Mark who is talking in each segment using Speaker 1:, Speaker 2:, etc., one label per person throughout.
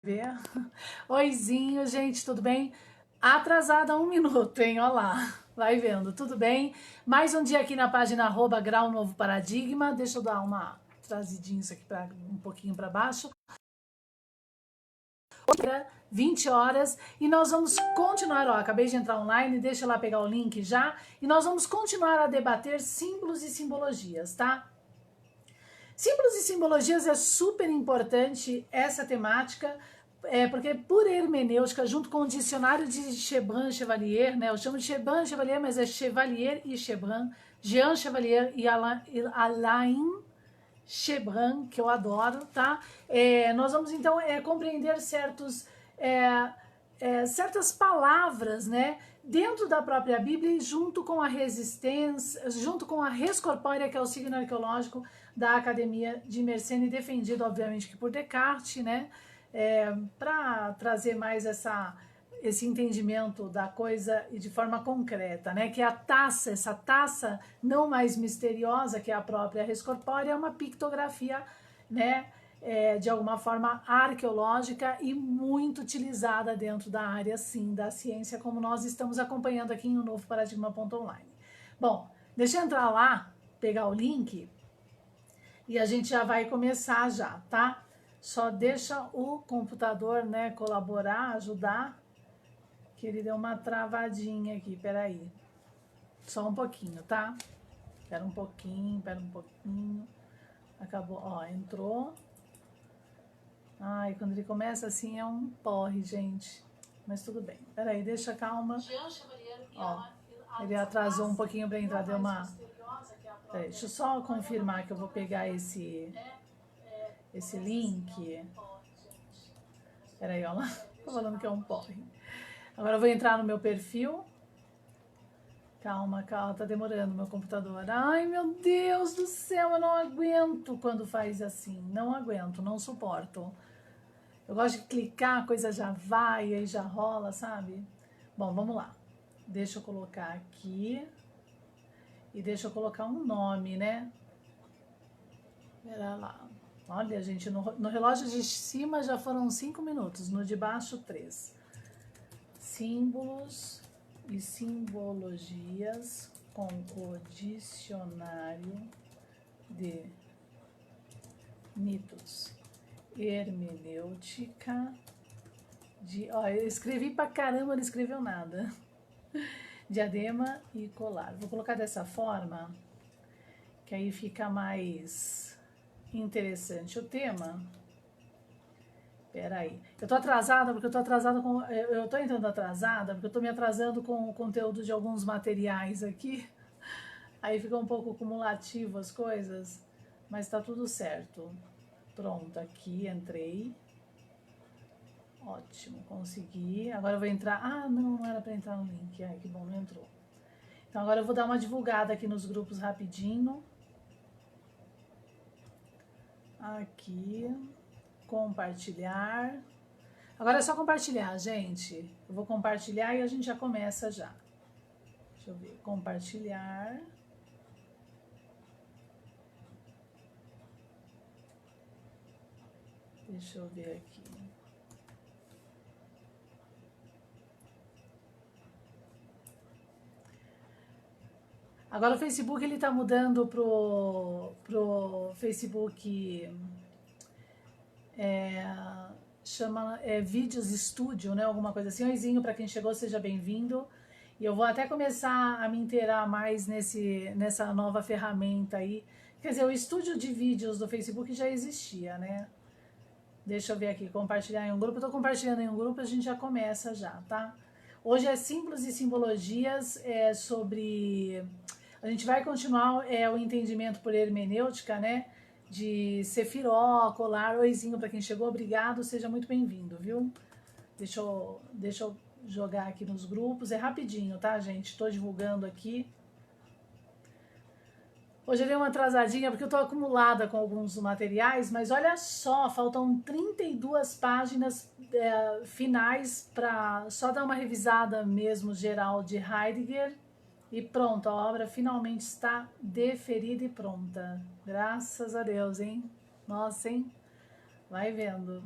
Speaker 1: Ver. Oizinho, gente, tudo bem? Atrasada 1 minuto, hein? Olha lá, vai vendo, tudo bem? Mais um dia aqui na página @Grau Novo Paradigma. Deixa eu dar uma trazidinha isso aqui um pouquinho para baixo. 20 horas e nós vamos continuar, ó, acabei de entrar online, deixa lá pegar o link já, e nós vamos continuar a debater símbolos e simbologias, tá? Símbolos e simbologias é super importante essa temática, porque por hermenêutica, junto com o dicionário de Chebran Chevalier, né, eu chamo de Chebran Chevalier, mas é Chevalier e Chebran, Jean Chevalier e Alain Chebran, que eu adoro, tá? Nós vamos então compreender certas palavras, né, dentro da própria Bíblia e junto com a resistência, junto com a res corpórea, que é o signo arqueológico da Academia de Mersenne, defendido obviamente que por Descartes, né, para trazer mais esse entendimento da coisa e de forma concreta, né? Que a taça, essa taça não mais misteriosa que é a própria res corpórea, é uma pictografia, né? De alguma forma arqueológica e muito utilizada dentro da área, sim, da ciência, como nós estamos acompanhando aqui no Novo Paradigma.online. Bom, deixa eu entrar lá, pegar o link e a gente já vai começar já, tá? Só deixa o computador, né, colaborar, ajudar, que ele deu uma travadinha aqui, peraí. Só um pouquinho, tá? Pera um pouquinho, pera um pouquinho. Acabou, ó, entrou. Ai, quando ele começa assim é um porre, gente. Mas tudo bem. Peraí, deixa calma. Ó, ele atrasou um pouquinho pra entrar, deu uma... Peraí, deixa eu só confirmar que eu vou pegar esse link. Peraí, ó lá. Tô falando que é um porre. Agora eu vou entrar no meu perfil. Calma, calma, tá demorando meu computador. Ai, meu Deus do céu, eu não aguento quando faz assim. Não aguento, não suporto. Eu gosto de clicar, a coisa já vai, aí já rola, sabe? Bom, vamos lá. Deixa eu colocar aqui. E deixa eu colocar um nome, né? Pera lá. Olha, gente, no relógio de cima já foram 5 minutos, no de baixo 3. Símbolos e simbologias com o dicionário de mitos. Hermenêutica de... Ó, eu escrevi pra caramba, não escreveu nada. Diadema e colar. Vou colocar dessa forma, que aí fica mais interessante o tema. Peraí. Eu tô atrasada porque eu tô atrasada com... Eu tô entrando atrasada porque eu tô me atrasando com o conteúdo de alguns materiais aqui. Aí fica um pouco cumulativo as coisas, mas tá tudo certo. Pronto, aqui entrei. Ótimo, consegui. Agora eu vou entrar... Ah, não era pra entrar no link. Ai, que bom, não entrou. Então agora eu vou dar uma divulgada aqui nos grupos rapidinho. Aqui. Compartilhar. Agora é só compartilhar, gente. Eu vou compartilhar e a gente já começa já. Deixa eu ver. Compartilhar. Deixa eu ver aqui. Agora o Facebook ele tá mudando pro Facebook chama Vídeos Studio, né? Alguma coisa assim. Oizinho, para quem chegou, seja bem-vindo. E eu vou até começar a me inteirar mais nessa nova ferramenta aí. Quer dizer, o estúdio de vídeos do Facebook já existia, né? Deixa eu ver aqui, compartilhar em um grupo. Eu tô compartilhando em um grupo, a gente já começa já, tá? Hoje é símbolos e simbologias sobre... A gente vai continuar o entendimento por hermenêutica, né? De Sefiró, colar, oizinho para quem chegou, obrigado, seja muito bem-vindo, viu? Deixa eu jogar aqui nos grupos, é rapidinho, tá, gente? Tô divulgando aqui. Hoje eu dei uma atrasadinha porque eu tô acumulada com alguns materiais, mas olha só, faltam 32 páginas finais para só dar uma revisada mesmo geral de Heidegger. E pronto, a obra finalmente está deferida e pronta. Graças a Deus, hein? Nossa, hein? Vai vendo.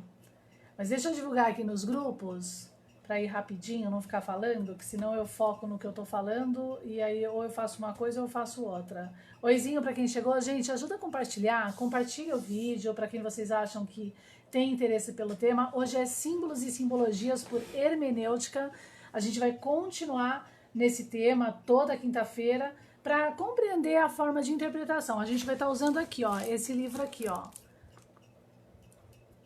Speaker 1: Mas deixa eu divulgar aqui nos grupos, para ir rapidinho, não ficar falando, que senão eu foco no que eu tô falando e aí ou eu faço uma coisa ou eu faço outra. Oizinho para quem chegou, gente, ajuda a compartilhar, compartilha o vídeo para quem vocês acham que tem interesse pelo tema. Hoje é símbolos e simbologias por hermenêutica. A gente vai continuar nesse tema toda quinta-feira para compreender a forma de interpretação. A gente vai estar usando aqui, ó, esse livro aqui, ó.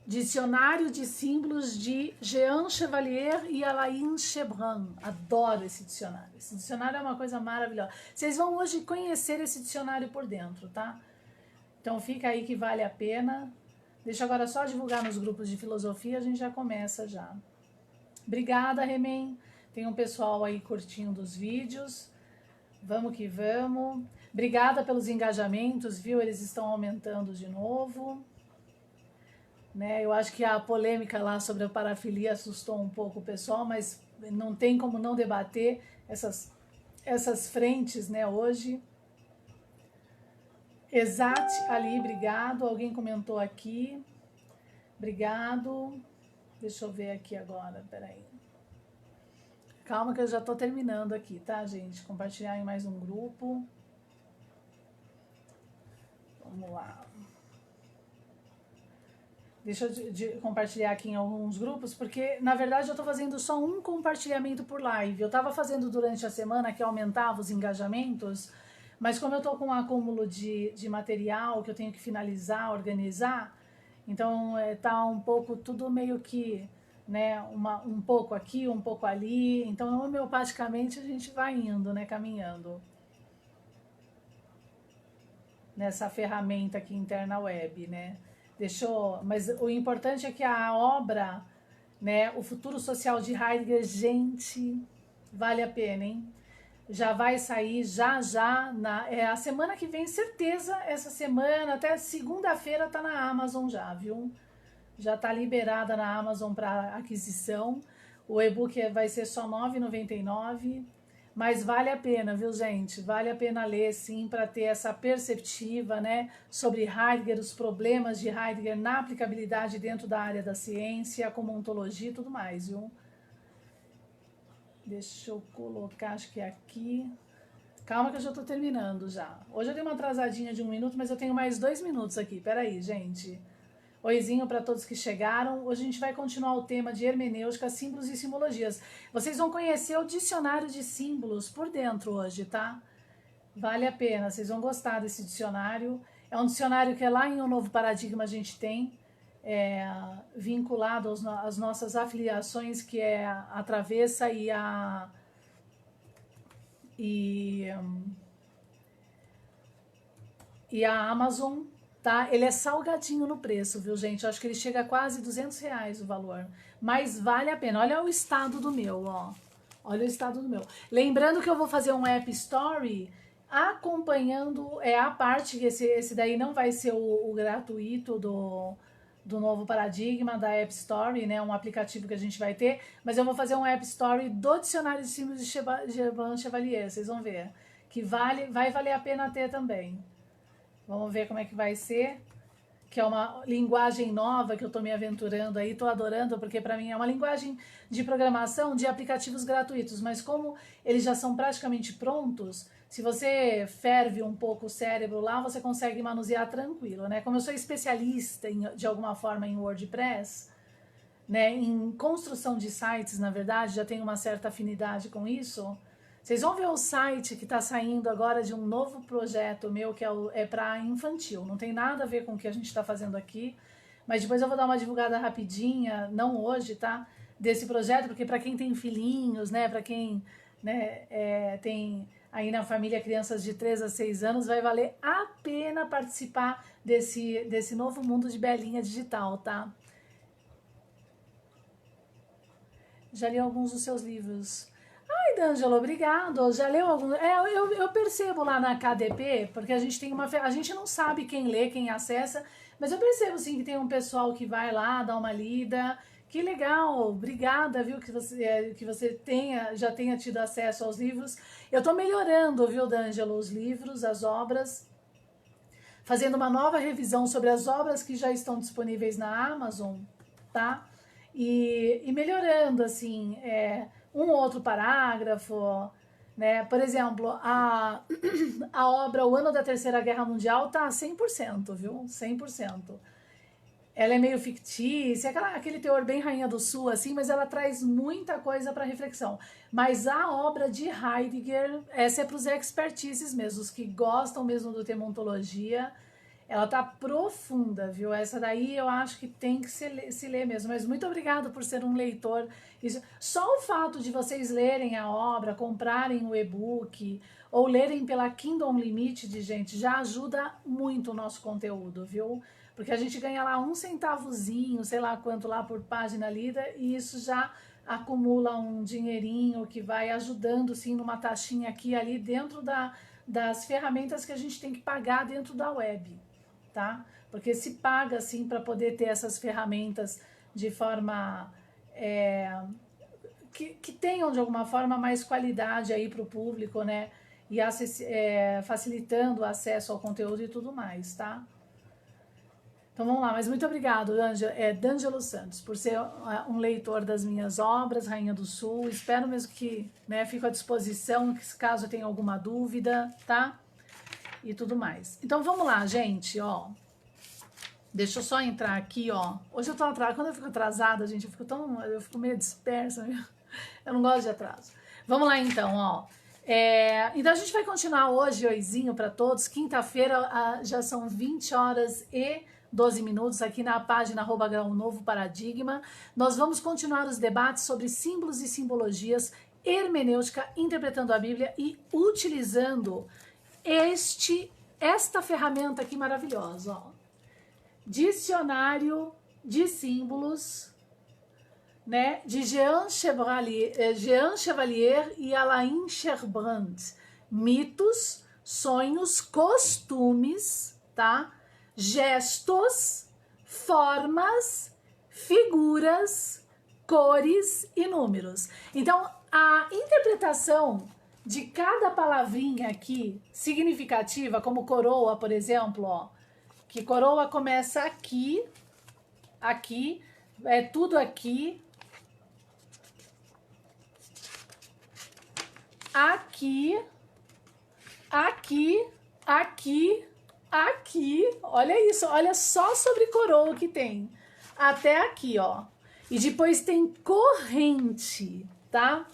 Speaker 1: Dicionário de Símbolos de Jean Chevalier e Alain Chebran. Adoro esse dicionário. Esse dicionário é uma coisa maravilhosa. Vocês vão hoje conhecer esse dicionário por dentro, tá? Então fica aí que vale a pena. Deixa agora só divulgar nos grupos de filosofia, a gente já começa já. Obrigada, Remen. Tem um pessoal aí curtindo os vídeos. Vamos que vamos. Obrigada pelos engajamentos, viu? Eles estão aumentando de novo. Né? Eu acho que a polêmica lá sobre a parafilia assustou um pouco o pessoal, mas não tem como não debater essas frentes, né, hoje. Exate ali, obrigado. Alguém comentou aqui. Obrigado. Deixa eu ver aqui agora, peraí. Calma que eu já tô terminando aqui, tá, gente? Compartilhar em mais um grupo. Vamos lá. Deixa eu compartilhar aqui em alguns grupos, porque na verdade eu tô fazendo só um compartilhamento por live. Eu tava fazendo durante a semana que aumentava os engajamentos, mas como eu tô com um acúmulo de material que eu tenho que finalizar, organizar, então tá um pouco tudo meio que, né, um pouco aqui, um pouco ali, então homeopaticamente a gente vai indo, né, caminhando nessa ferramenta aqui interna web, né. Mas o importante é que a obra, né, O Futuro Social de Heidegger, gente, vale a pena, hein? Já vai sair já a semana que vem, certeza, essa semana, até segunda-feira tá na Amazon já, viu? Já tá liberada na Amazon para aquisição. O e-book vai ser só R$ 9,99. Mas vale a pena, viu, gente? Vale a pena ler, sim, para ter essa perspectiva, né, sobre Heidegger, os problemas de Heidegger na aplicabilidade dentro da área da ciência, como ontologia e tudo mais, viu? Deixa eu colocar, acho que é aqui. Calma que eu já tô terminando já. Hoje eu dei uma atrasadinha de 1 minuto, mas eu tenho mais 2 minutos aqui. Peraí, gente. Oizinho para todos que chegaram. Hoje a gente vai continuar o tema de hermenêutica, símbolos e simbologias. Vocês vão conhecer o dicionário de símbolos por dentro hoje, tá? Vale a pena, vocês vão gostar desse dicionário. É um dicionário que lá em Um Novo Paradigma a gente tem, vinculado às nossas afiliações, que é a Travessa e a Amazon. Tá? Ele é salgadinho no preço, viu, gente? Eu acho que ele chega a quase R$ 200 o valor. Mas vale a pena. Olha o estado do meu, ó. Olha o estado do meu. Lembrando que eu vou fazer um App Story acompanhando a parte que esse daí não vai ser o gratuito do Novo Paradigma, da App Story, né? Um aplicativo que a gente vai ter. Mas eu vou fazer um App Story do Dicionário de Símbolos de Jean Chevalier. Vocês vão ver. Que vai valer a pena ter também. Vamos ver como é que vai ser, que é uma linguagem nova que eu estou me aventurando aí, estou adorando, porque para mim é uma linguagem de programação de aplicativos gratuitos, mas como eles já são praticamente prontos, se você ferve um pouco o cérebro lá, você consegue manusear tranquilo, né? Como eu sou especialista de alguma forma em WordPress, né, em construção de sites, na verdade, já tenho uma certa afinidade com isso. Vocês vão ver o site que está saindo agora de um novo projeto meu, que é para infantil. Não tem nada a ver com o que a gente está fazendo aqui, mas depois eu vou dar uma divulgada rapidinha, não hoje, tá? Desse projeto, porque para quem tem filhinhos, né? Para quem, né, tem aí na família crianças de 3 a 6 anos, vai valer a pena participar desse novo mundo de Belinha digital, tá? Já li alguns dos seus livros. Ai, D'Angelo, obrigado. Já leu algum? Eu percebo lá na KDP, porque a gente tem a gente não sabe quem lê, quem acessa, mas eu percebo sim que tem um pessoal que vai lá, dá uma lida. Que legal, obrigada, viu, que você já tenha tido acesso aos livros. Eu tô melhorando, viu, D'Angelo, os livros, as obras, fazendo uma nova revisão sobre as obras que já estão disponíveis na Amazon, tá? e melhorando, assim, um outro parágrafo, né? Por exemplo, a obra O Ano da Terceira Guerra Mundial tá 100%, viu? 100%. Ela é meio fictícia, aquele teor bem Rainha do Sul, assim, mas ela traz muita coisa para reflexão. Mas a obra de Heidegger, essa é para os expertises mesmo, os que gostam mesmo do tema ontologia, ela tá profunda, viu? Essa daí eu acho que tem que se ler mesmo. Mas muito obrigado por ser um leitor. Só o fato de vocês lerem a obra, comprarem o e-book ou lerem pela Kindle Unlimited, gente, já ajuda muito o nosso conteúdo, viu? Porque a gente ganha lá um centavozinho, sei lá quanto lá por página lida, e isso já acumula um dinheirinho que vai ajudando, sim, numa taxinha aqui e ali dentro das ferramentas que a gente tem que pagar dentro da web, tá? Porque se paga, assim, para poder ter essas ferramentas de forma... que tenham, de alguma forma, mais qualidade aí para o público, né? E facilitando o acesso ao conteúdo e tudo mais, tá? Então vamos lá, mas muito obrigado, D'Angelo Santos, por ser um leitor das minhas obras, Rainha do Sul. Espero mesmo que, né, fico à disposição, caso tenha alguma dúvida, tá? E tudo mais. Então vamos lá, gente, ó. Deixa eu só entrar aqui, ó. Hoje eu tô atrasada, quando eu fico atrasada, gente, eu fico meio dispersa, viu? Eu não gosto de atraso. Vamos lá então, ó. Então a gente vai continuar hoje, oizinho para todos. Quinta-feira já são 20 horas e 12 minutos aqui na página @um novo paradigma. Nós vamos continuar os debates sobre símbolos e simbologias, hermenêutica, interpretando a Bíblia e utilizando esta ferramenta aqui maravilhosa, ó. Dicionário de símbolos, né, de Jean Chevalier e Alain Cherbrand. Mitos, sonhos, costumes, tá? Gestos, formas, figuras, cores e números. Então, a interpretação de cada palavrinha aqui significativa, como coroa, por exemplo, ó, que coroa começa aqui, aqui, é tudo aqui, aqui, aqui, aqui, aqui, olha isso, olha só sobre coroa que tem, até aqui, ó, e depois tem corrente, tá?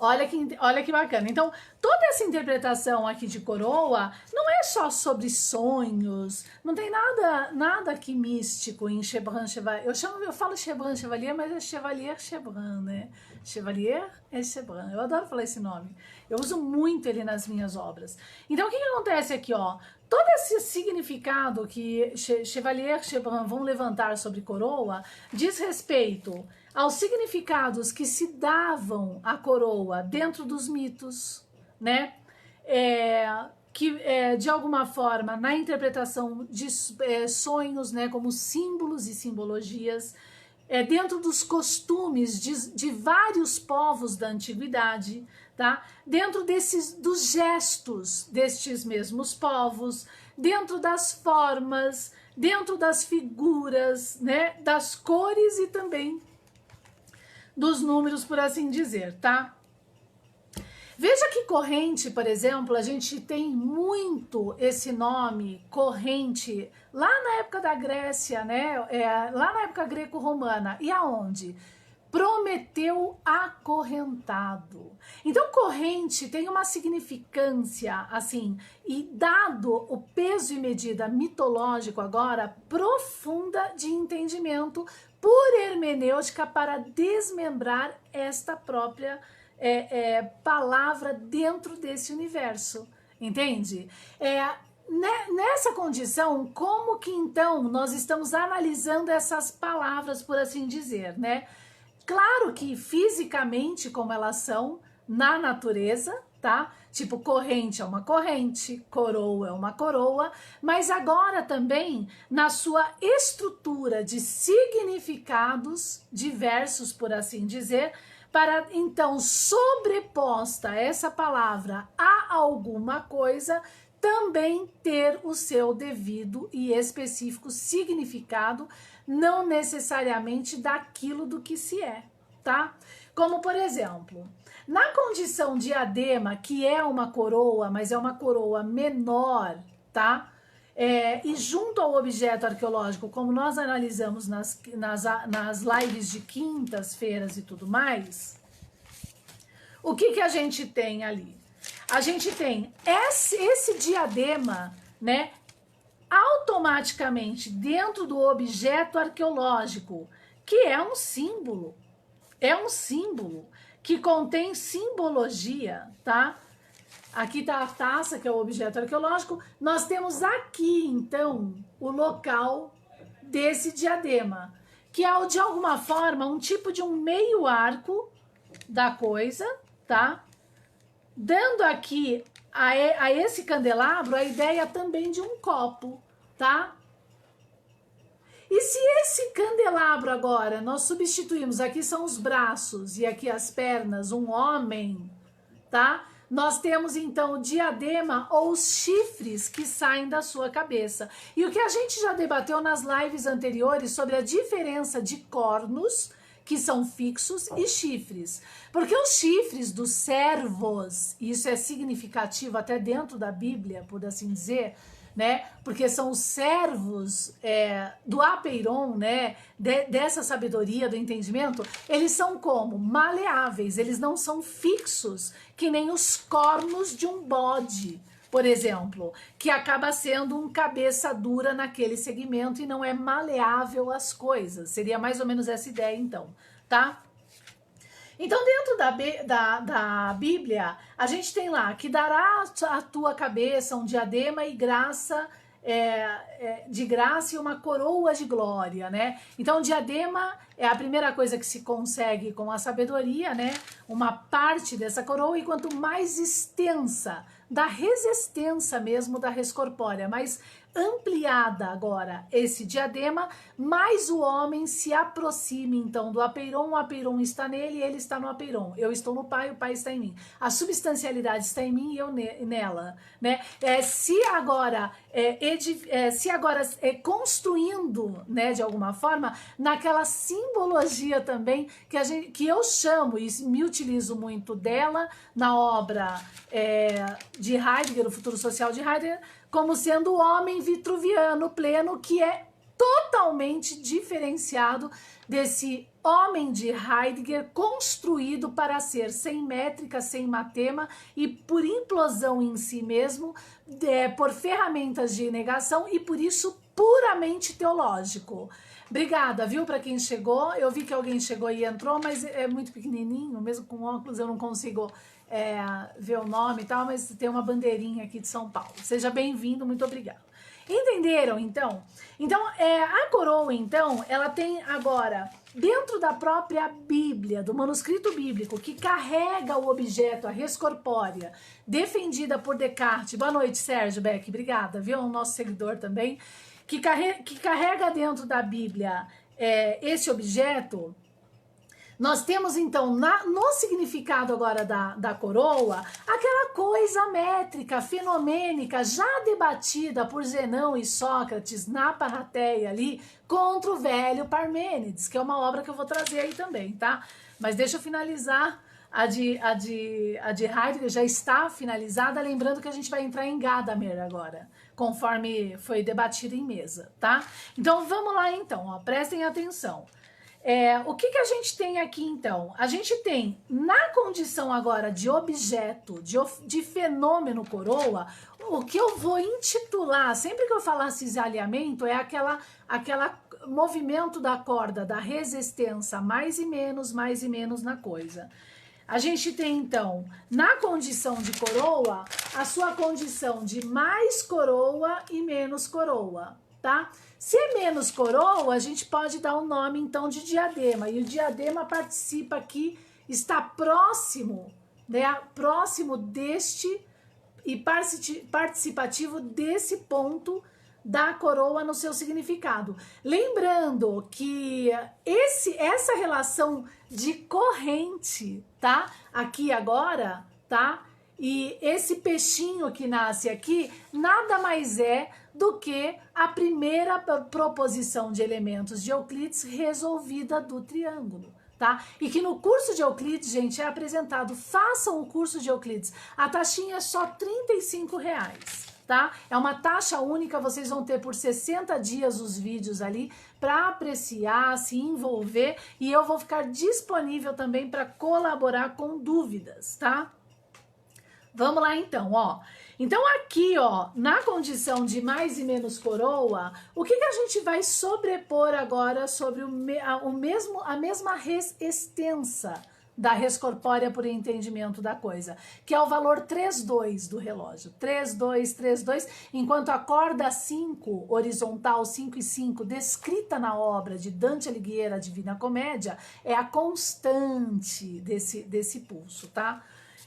Speaker 1: Olha que bacana. Então, toda essa interpretação aqui de coroa não é só sobre sonhos, não tem nada aqui místico em Chevran Chevalier. Eu falo Chevran Chevalier, mas é Chevalier Chevran, né? Chevalier é Chevran. Eu adoro falar esse nome. Eu uso muito ele nas minhas obras. Então, o que acontece aqui, ó? Todo esse significado que Chevalier e Chevran vão levantar sobre coroa diz respeito aos significados que se davam à coroa dentro dos mitos, né? De alguma forma, na interpretação de sonhos, né, como símbolos e simbologias, dentro dos costumes de vários povos da antiguidade, tá? Dentro dos gestos destes mesmos povos, dentro das formas, dentro das figuras, né, das cores e também dos números, por assim dizer, tá? Veja que corrente, por exemplo, a gente tem muito esse nome, corrente, lá na época da Grécia, né? Lá na época greco-romana. E aonde? Prometeu acorrentado. Então, corrente tem uma significância, assim, e dado o peso e medida mitológico agora, profunda de entendimento por hermenêutica para desmembrar esta própria palavra dentro desse universo, entende? Nessa condição, como que então nós estamos analisando essas palavras, por assim dizer, né? Claro que fisicamente, como elas são na natureza, tá? Tipo, corrente é uma corrente, coroa é uma coroa, mas agora também na sua estrutura de significados diversos, por assim dizer, para então sobreposta essa palavra a alguma coisa, também ter o seu devido e específico significado não necessariamente daquilo do que se é, tá? Como, por exemplo, na condição diadema, que é uma coroa, mas é uma coroa menor, tá? E junto ao objeto arqueológico, como nós analisamos nas lives de quintas-feiras e tudo mais, o que a gente tem ali? A gente tem esse diadema, né, automaticamente dentro do objeto arqueológico, que é um símbolo que contém simbologia, tá? Aqui tá a taça, que é o objeto arqueológico. Nós temos aqui, então, o local desse diadema, que é, de alguma forma, um tipo de um meio arco da coisa, tá? Dando aqui a esse candelabro a ideia também de um copo, tá? E se esse candelabro agora nós substituímos, aqui são os braços e aqui as pernas, um homem, tá? Nós temos então o diadema ou os chifres que saem da sua cabeça. E o que a gente já debateu nas lives anteriores sobre a diferença de cornos, que são fixos, e chifres. Porque os chifres dos servos, e isso é significativo até dentro da Bíblia, por assim dizer, né? Porque são os servos do apeiron, né? Dessa sabedoria, do entendimento, eles são como? Maleáveis, eles não são fixos, que nem os cornos de um bode, por exemplo, que acaba sendo um cabeça dura naquele segmento e não é maleável às coisas. Seria mais ou menos essa ideia, então, tá? Então, dentro da Bíblia, a gente tem lá que dará à tua cabeça um diadema e graça, de graça e uma coroa de glória, né? Então, o diadema é a primeira coisa que se consegue com a sabedoria, né? Uma parte dessa coroa, e quanto mais extensa, da resistência mesmo da res corpórea, mais ampliada agora esse diadema, mais o homem se aproxima então do apeiron, o apeiron está nele e ele está no apeiron. Eu estou no Pai, o Pai está em mim. A substancialidade está em mim e eu nela, né? Se agora construindo, né, de alguma forma, naquela simbologia também que eu chamo e me utilizo muito dela na obra de Heidegger, o Futuro Social de Heidegger, como sendo o homem vitruviano pleno, que é totalmente diferenciado desse homem de Heidegger construído para ser sem métrica, sem matema e por implosão em si mesmo, por ferramentas de negação e por isso puramente teológico. Obrigada, viu, para quem chegou. Eu vi que alguém chegou e entrou, mas é muito pequenininho, mesmo com óculos eu não consigo ver o nome e tal, mas tem uma bandeirinha aqui de São Paulo. Seja bem-vindo, muito obrigado. Entenderam, então? Então, a coroa, então, ela tem agora, dentro da própria Bíblia, do manuscrito bíblico, que carrega o objeto, a res corpórea, defendida por Descartes. Boa noite, Sérgio Beck, obrigada, viu? Um nosso seguidor também. Que carrega dentro da Bíblia esse objeto. Nós temos, então, no significado agora da coroa, aquela coisa métrica, fenomênica, já debatida por Zenão e Sócrates na Parrateia ali, contra o velho Parmênides, que é uma obra que eu vou trazer aí também, tá? Mas deixa eu finalizar a de Heidegger, já está finalizada, lembrando que a gente vai entrar em Gadamer agora, conforme foi debatido em mesa, tá? Então, vamos lá então, ó, prestem atenção. O que a gente tem aqui então? A gente tem, na condição agora de objeto, de fenômeno coroa, o que eu vou intitular, sempre que eu falar cisalhamento, é aquela movimento da corda, da resistência, mais e menos na coisa. A gente tem então, na condição de coroa, a sua condição de mais coroa e menos coroa, tá? Se é menos coroa, a gente pode dar um nome, então, de diadema. E o diadema participa aqui, está próximo, né? Próximo deste e participativo desse ponto da coroa no seu significado. Lembrando que essa relação de corrente, tá? Aqui agora, tá? E esse peixinho que nasce aqui, nada mais é do que a primeira proposição de elementos de Euclides resolvida do triângulo. Tá? E que no curso de Euclides, gente, é apresentado, façam o curso de Euclides, a taxinha é só R$35, tá? É uma taxa única, vocês vão ter por 60 dias os vídeos ali para apreciar, se envolver, e eu vou ficar disponível também para colaborar com dúvidas, tá? Vamos lá então, ó. Então aqui, ó, na condição de mais e menos coroa, o que a gente vai sobrepor agora sobre a mesma res extensa da res corpórea por entendimento da coisa, que é o valor 3,2 do relógio. 3,2, 3,2, enquanto a corda 5, horizontal 5 e 5, descrita na obra de Dante Alighieri, a Divina Comédia, é a constante desse pulso, tá?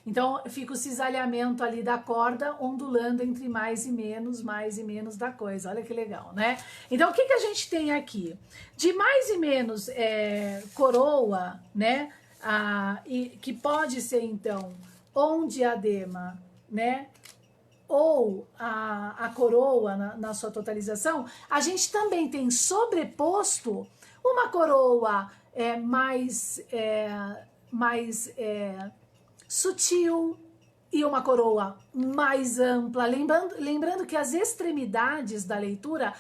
Speaker 1: Então, fica o cisalhamento ali da corda ondulando entre mais e menos da coisa. Olha que legal, né? Então, o que a gente tem aqui? De mais e menos coroa, né? Que pode ser, então, ou um diadema, né? Ou a coroa na sua totalização, a gente também tem sobreposto uma coroa mais sutil e uma coroa mais ampla, lembrando que as extremidades da leitura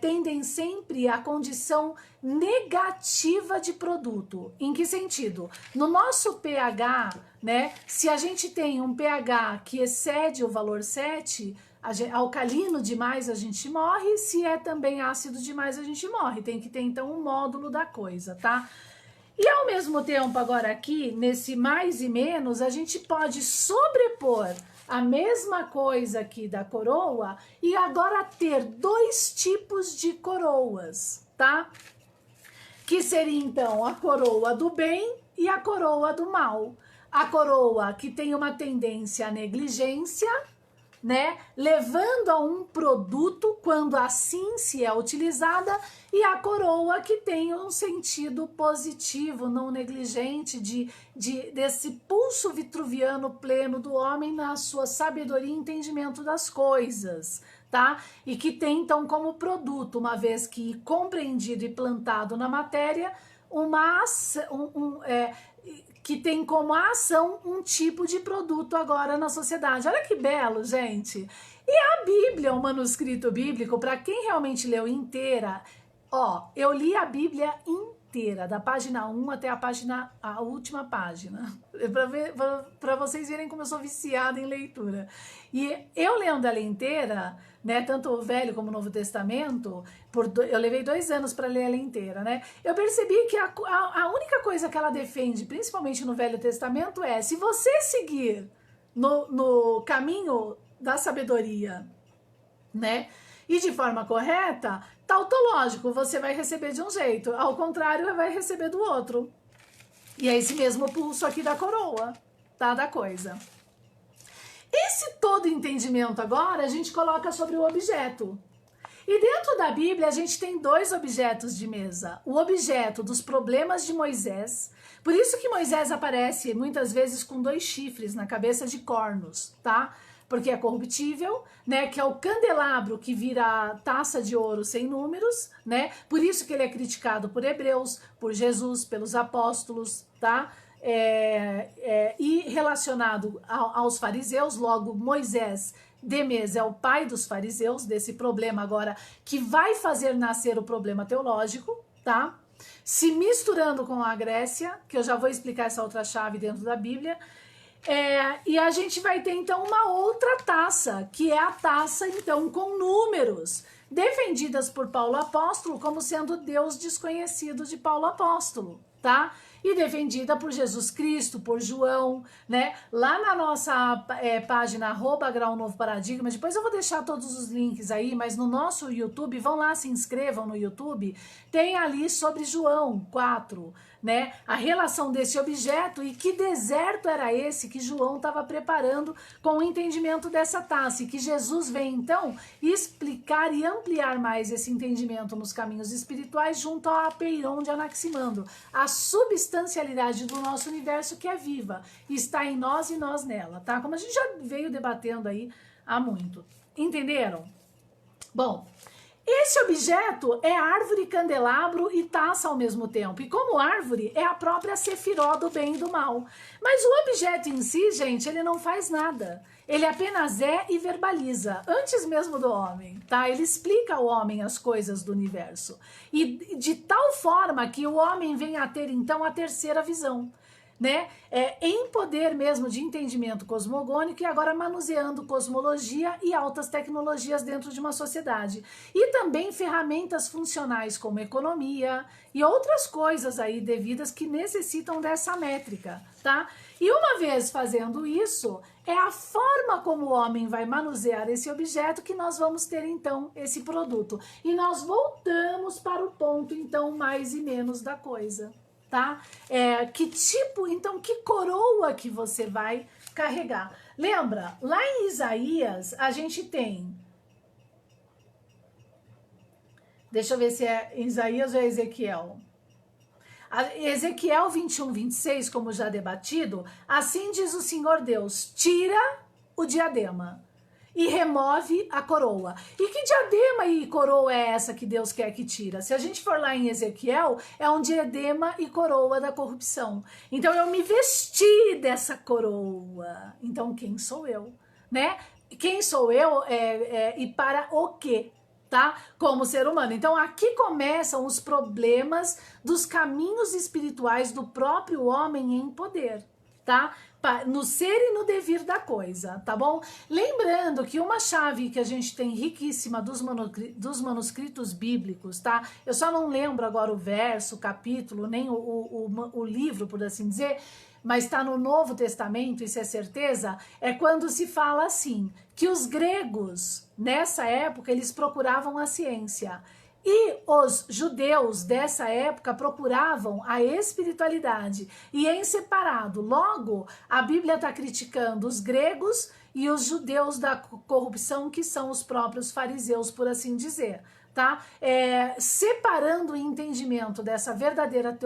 Speaker 1: tendem sempre à condição negativa de produto. Em que sentido? No nosso pH, né, se a gente tem um pH que excede o valor 7, alcalino demais a gente morre, se é também ácido demais a gente morre. Tem que ter então um módulo da coisa, tá? E ao mesmo tempo, agora aqui, nesse mais e menos, a gente pode sobrepor a mesma coisa aqui da coroa e agora ter dois tipos de coroas, tá? Que seria então a coroa do bem e a coroa do mal. A coroa que tem uma tendência à negligência, né, levando a um produto quando assim se é utilizada, e a coroa que tem um sentido positivo, não negligente, desse pulso vitruviano pleno do homem na sua sabedoria e entendimento das coisas, tá? E que tem então como produto, uma vez que compreendido e plantado na matéria, que tem como ação um tipo de produto agora na sociedade. Olha que belo, gente! E a Bíblia, o manuscrito bíblico, para quem realmente leu inteira, ó, eu li a Bíblia inteira, da página 1 até a última página, para vocês verem como eu sou viciada em leitura. E eu lendo ela inteira, né, tanto o Velho como o Novo Testamento, eu levei 2 anos para ler ela inteira, né? Eu percebi que a única coisa que ela defende, principalmente no Velho Testamento, é se você seguir no caminho da sabedoria, né, e de forma correta, tautológico, você vai receber de um jeito, ao contrário, vai receber do outro. E é esse mesmo pulso aqui da coroa, tá, da coisa. Esse todo entendimento agora a gente coloca sobre o objeto. E dentro da Bíblia a gente tem 2 objetos de mesa. O objeto dos problemas de Moisés. Por isso que Moisés aparece muitas vezes com 2 chifres na cabeça de cornos, tá? Porque é corruptível, né? Que é o candelabro que vira taça de ouro sem números, né? Por isso que ele é criticado por Hebreus, por Jesus, pelos apóstolos, tá? E relacionado aos fariseus, logo Moisés de Mesa é o pai dos fariseus, desse problema agora que vai fazer nascer o problema teológico, tá? Se misturando com a Grécia, que eu já vou explicar essa outra chave dentro da Bíblia, e a gente vai ter então uma outra taça, que é a taça então com números, defendidas por Paulo Apóstolo como sendo Deus desconhecido de Paulo Apóstolo, tá? E defendida por Jesus Cristo, por João, né? Lá na nossa página @Grau Novo Paradigma, depois eu vou deixar todos os links aí, mas no nosso YouTube, vão lá, se inscrevam no YouTube, tem ali sobre João 4, né? A relação desse objeto e que deserto era esse que João estava preparando com o entendimento dessa taça, e que Jesus vem então explicar e ampliar mais esse entendimento nos caminhos espirituais junto ao Apeiron de Anaximandro, a substancialidade do nosso universo que é viva, está em nós e nós nela, tá? Como a gente já veio debatendo aí há muito. Entenderam? Bom, esse objeto é árvore, candelabro e taça ao mesmo tempo. E como árvore, é a própria sefiró do bem e do mal. Mas o objeto em si, gente, ele não faz nada. Ele apenas é e verbaliza, antes mesmo do homem, tá? Ele explica ao homem as coisas do universo. E de tal forma que o homem vem a ter, então, a terceira visão, né? Em poder mesmo de entendimento cosmogônico e agora manuseando cosmologia e altas tecnologias dentro de uma sociedade. E também ferramentas funcionais como economia e outras coisas aí devidas que necessitam dessa métrica, tá? E uma vez fazendo isso, é a forma como o homem vai manusear esse objeto que nós vamos ter então esse produto. E nós voltamos para o ponto então mais e menos da coisa. Tá? Que tipo, então, que coroa que você vai carregar? Lembra, lá em Isaías, a gente tem... Deixa eu ver se é Isaías ou é Ezequiel. Ezequiel 21, 26, como já debatido, assim diz o Senhor Deus, tira o diadema e remove a coroa. E que diadema e coroa é essa que Deus quer que tira? Se a gente for lá em Ezequiel, é um diadema e coroa da corrupção. Então eu me vesti dessa coroa. Então quem sou eu? Né? Quem sou eu e para o quê? Tá? Como ser humano. Então aqui começam os problemas dos caminhos espirituais do próprio homem em poder, tá? No ser e no devir da coisa, tá bom? Lembrando que uma chave que a gente tem riquíssima dos manuscritos bíblicos, tá? Eu só não lembro agora o verso, o capítulo, nem o livro, por assim dizer, mas está no Novo Testamento, isso é certeza, é quando se fala assim, que os gregos, nessa época, eles procuravam a ciência. E os judeus dessa época procuravam a espiritualidade e em separado. Logo, a Bíblia está criticando os gregos e os judeus da corrupção, que são os próprios fariseus, por assim dizer. Tá? Separando o entendimento dessa verdadeira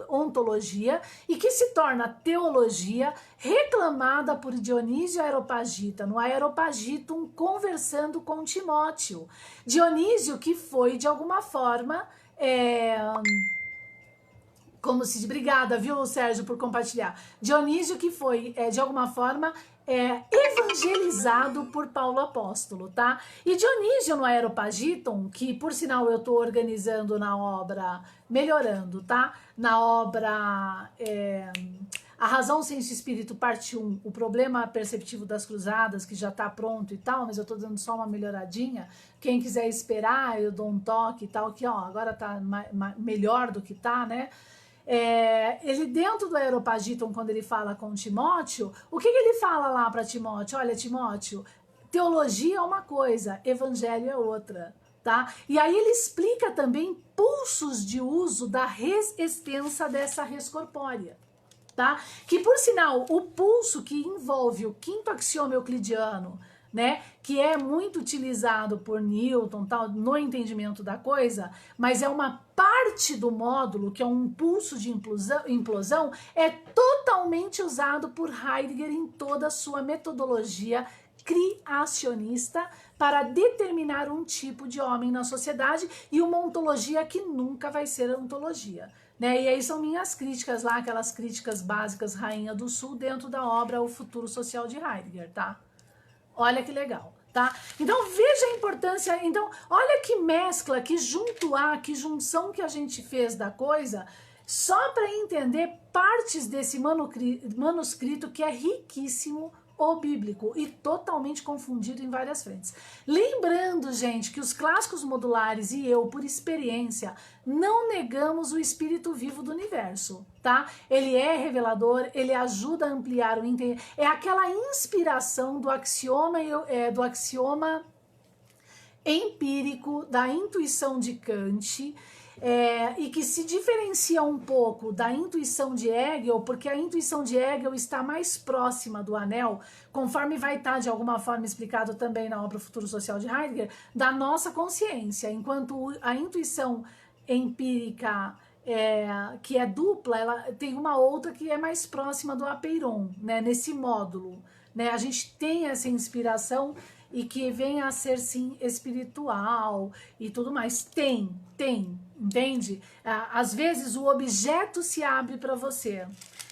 Speaker 1: ontologia e que se torna teologia reclamada por Dionísio Areopagita, no Areopagitum, conversando com Timóteo. Dionísio que foi, de alguma forma, como se... Obrigada, viu, Sérgio, por compartilhar. Dionísio que foi, de alguma forma, evangelizado por Paulo Apóstolo, tá? E Dionísio no Areopagitum, que por sinal eu tô organizando na obra, melhorando, tá? Na obra A Razão, Ciência e Espírito, parte 1, o problema perceptivo das cruzadas, que já tá pronto e tal, mas eu tô dando só uma melhoradinha. Quem quiser esperar, eu dou um toque e tal, que ó, agora tá melhor do que tá, né? Ele dentro do Areopagitum, quando ele fala com Timóteo, o que ele fala lá para Timóteo? Olha, Timóteo, teologia é uma coisa, evangelho é outra, tá? E aí ele explica também pulsos de uso da res extensa dessa res corpórea, tá? Que por sinal, o pulso que envolve o quinto axioma euclidiano, né, que é muito utilizado por Newton, tal, no entendimento da coisa, mas é uma parte do módulo, que é um pulso de implosão, é totalmente usado por Heidegger em toda a sua metodologia criacionista para determinar um tipo de homem na sociedade e uma ontologia que nunca vai ser ontologia. Né? E aí são minhas críticas lá, aquelas críticas básicas Rainha do Sul, dentro da obra O Futuro Social de Heidegger, tá? Olha que legal, tá? Então veja a importância, então olha que mescla, que que junção que a gente fez da coisa, só para entender partes desse manuscrito que é riquíssimo, o bíblico, e totalmente confundido em várias frentes. Lembrando, gente, que os clássicos modulares e eu, por experiência, não negamos o espírito vivo do universo, tá? Ele é revelador, ele ajuda a ampliar o entendimento, é aquela inspiração do axioma empírico, da intuição de Kant, e que se diferencia um pouco da intuição de Hegel, porque a intuição de Hegel está mais próxima do anel, conforme vai estar de alguma forma explicado também na obra Futuro Social de Heidegger, da nossa consciência, enquanto a intuição empírica, que é dupla, ela tem uma outra que é mais próxima do apeiron, né, nesse módulo, né, a gente tem essa inspiração e que venha a ser, sim, espiritual e tudo mais. Tem, entende? Às vezes o objeto se abre para você.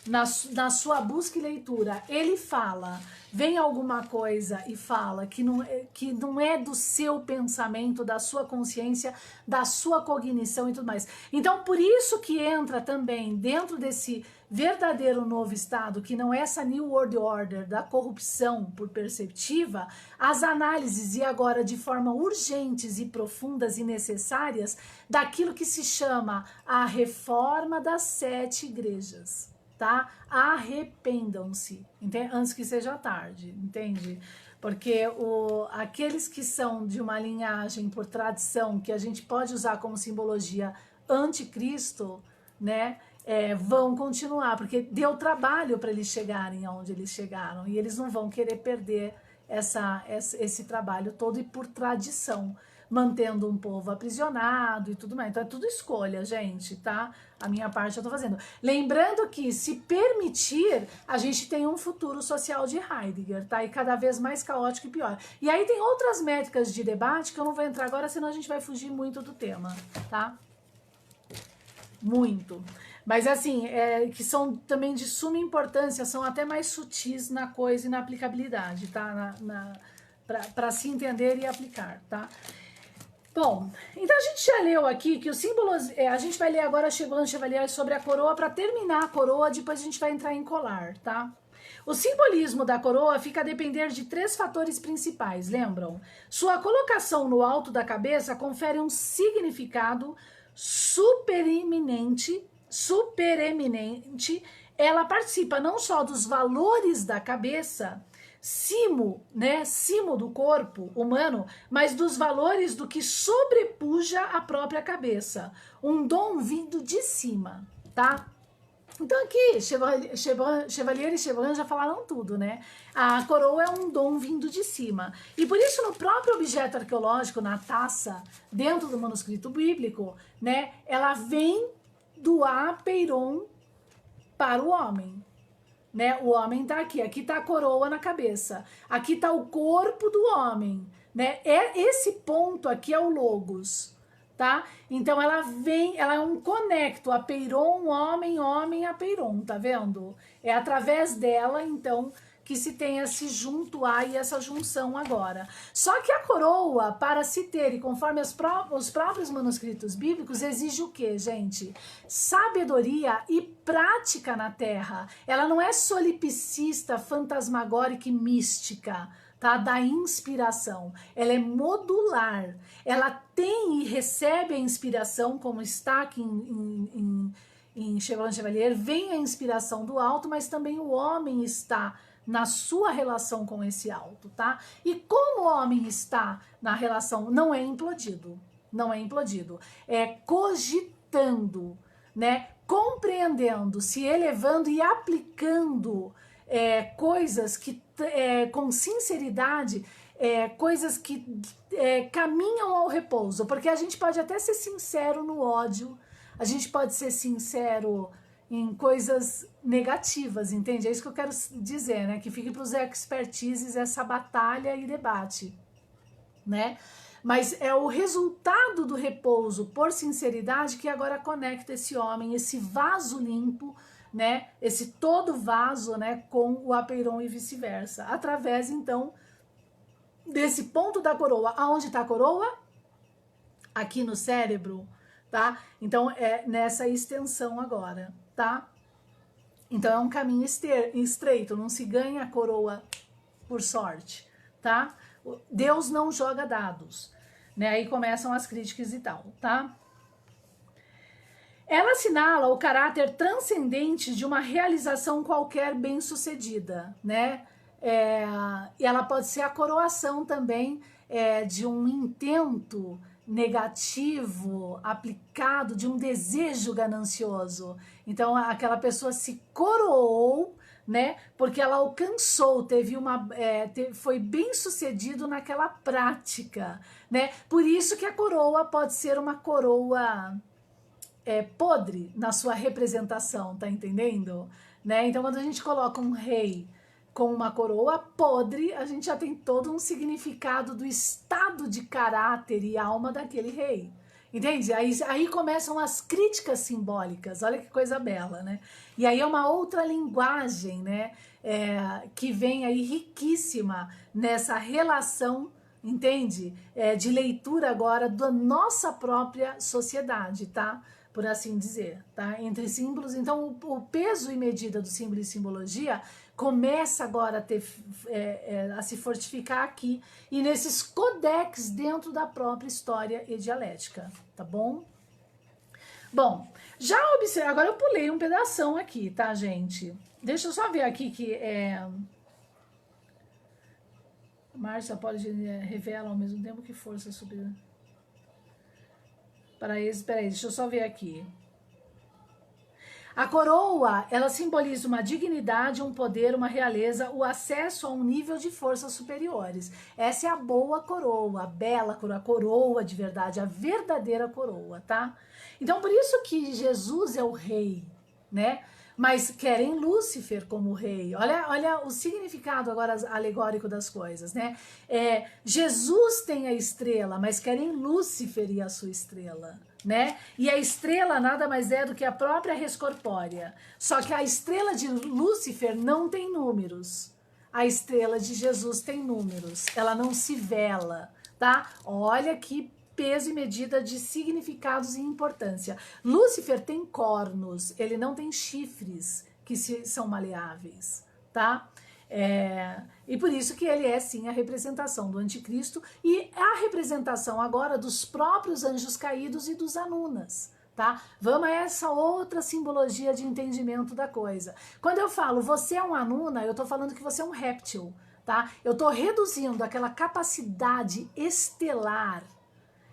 Speaker 1: Na sua busca e leitura, ele fala, vem alguma coisa e fala que não é do seu pensamento, da sua consciência, da sua cognição e tudo mais. Então, por isso que entra também dentro desse verdadeiro novo estado, que não é essa New World Order da corrupção por perceptiva, as análises, e agora de forma urgentes e profundas e necessárias, daquilo que se chama a reforma das 7 igrejas. Tá? Arrependam-se, antes que seja tarde, entende? Porque aqueles que são de uma linhagem por tradição, que a gente pode usar como simbologia anticristo, né? Vão continuar, porque deu trabalho para eles chegarem aonde eles chegaram, e eles não vão querer perder esse trabalho todo, e por tradição, mantendo um povo aprisionado e tudo mais. Então é tudo escolha, gente, tá? A minha parte eu tô fazendo. Lembrando que, se permitir, a gente tem um futuro social de Heidegger, tá? E cada vez mais caótico e pior. E aí tem outras métricas de debate que eu não vou entrar agora, senão a gente vai fugir muito do tema, tá? Muito. Mas assim, que são também de suma importância, são até mais sutis na coisa e na aplicabilidade, tá? Para se entender e aplicar, tá? Bom, então a gente já leu aqui que os símbolos, a gente vai ler agora Chevalan Chevalier sobre a coroa. Para terminar a coroa, depois a gente vai entrar em colar, tá? O simbolismo da coroa fica a depender de 3 fatores principais, lembram? Sua colocação no alto da cabeça confere um significado supereminente, ela participa não só dos valores da cabeça, cimo do corpo humano, mas dos valores do que sobrepuja a própria cabeça. Um dom vindo de cima, tá? Então aqui, Chevalier e Chevalan já falaram tudo, né? A coroa é um dom vindo de cima. E por isso, no próprio objeto arqueológico, na taça, dentro do manuscrito bíblico, né? Ela vem do apeiron para o homem. Né? O homem tá aqui tá a coroa na cabeça, aqui tá o corpo do homem, né? Esse ponto aqui é o logos, tá? Então ela é um conecto, apeiron, homem, apeiron, tá vendo? É através dela, então, que se tem esse junto a e essa junção agora. Só que a coroa, para se ter, e conforme os próprios manuscritos bíblicos, exige o quê, gente? Sabedoria e prática na terra. Ela não é solipsista, fantasmagórica e mística, tá? Da inspiração. Ela é modular. Ela tem e recebe a inspiração, como está aqui em Chevalan Chevalier, vem a inspiração do alto, mas também o homem está na sua relação com esse alto, tá? E como o homem está na relação, não é implodido, é cogitando, né? Compreendendo, se elevando e aplicando coisas que, com sinceridade, coisas que caminham ao repouso, porque a gente pode até ser sincero no ódio, a gente pode ser sincero em coisas negativas, entende? É isso que eu quero dizer, né? Que fique para os expertises essa batalha e debate, né? Mas é o resultado do repouso por sinceridade que agora conecta esse homem, esse vaso limpo, né? Esse todo vaso, né? Com o apeiron e vice-versa. Através, então, desse ponto da coroa. Aonde está a coroa? Aqui no cérebro, tá? Então, é nessa extensão agora, tá? Então é um caminho estreito, não se ganha a coroa por sorte, tá? Deus não joga dados, né? Aí começam as críticas e tal, tá? Ela assinala o caráter transcendente de uma realização qualquer bem-sucedida, né? E ela pode ser a coroação também de um intento negativo aplicado, de um desejo ganancioso. Então aquela pessoa se coroou, né? Porque ela alcançou, foi bem sucedido naquela prática, né? Por isso que a coroa pode ser uma coroa podre na sua representação, tá entendendo? Né? Então quando a gente coloca um rei, com uma coroa podre, a gente já tem todo um significado do estado de caráter e alma daquele rei. Entende? Aí começam as críticas simbólicas, olha que coisa bela, né? E aí é uma outra linguagem, né? Que vem aí riquíssima nessa relação, entende? De leitura agora da nossa própria sociedade, tá? Por assim dizer, tá? Entre símbolos. Então, o peso e medida do símbolo e simbologia começa agora a se fortificar aqui e nesses codex dentro da própria história e dialética, tá bom? Bom, já observe, agora eu pulei um pedação aqui, tá, gente? Deixa eu só ver aqui que Márcia pode revela ao mesmo tempo que força subir. Peraí, deixa eu só ver aqui. A coroa, ela simboliza uma dignidade, um poder, uma realeza, o acesso a um nível de forças superiores. Essa é a boa coroa, a bela coroa, a coroa de verdade, a verdadeira coroa, tá? Então, por isso que Jesus é o rei, né? Mas querem Lúcifer como rei. Olha o significado agora alegórico das coisas, né? Jesus tem a estrela, mas querem Lúcifer e a sua estrela, né? E a estrela nada mais é do que a própria res corpórea. Só que a estrela de Lúcifer não tem números. A estrela de Jesus tem números. Ela não se vela, tá? Olha que peso e medida de significados e importância. Lúcifer tem cornos, ele não tem chifres que são maleáveis, tá? E por isso que ele é sim a representação do anticristo e a representação agora dos próprios anjos caídos e dos anunas, tá? Vamos a essa outra simbologia de entendimento da coisa. Quando eu falo você é um anuna, eu tô falando que você é um réptil, tá? Eu tô reduzindo aquela capacidade estelar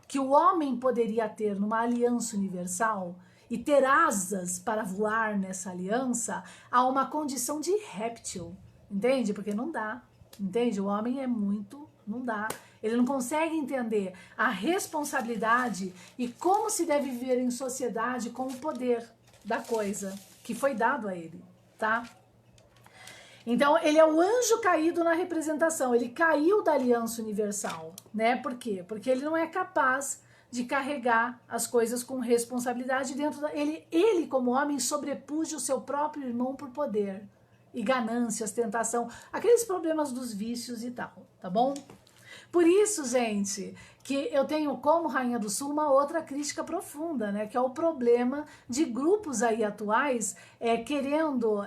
Speaker 1: que o homem poderia ter numa aliança universal e ter asas para voar nessa aliança a uma condição de réptil, entende? Porque não dá, entende? O homem não dá. Ele não consegue entender a responsabilidade e como se deve viver em sociedade com o poder da coisa que foi dado a ele, tá? Então, ele é o anjo caído na representação, ele caiu da aliança universal, né? Por quê? Porque ele não é capaz de carregar as coisas com responsabilidade dentro da... Ele como homem, sobrepuja o seu próprio irmão por poder e ganâncias, tentação, aqueles problemas dos vícios e tal, tá bom? Por isso, gente, que eu tenho como Rainha do Sul uma outra crítica profunda, né? Que é o problema de grupos aí atuais querendo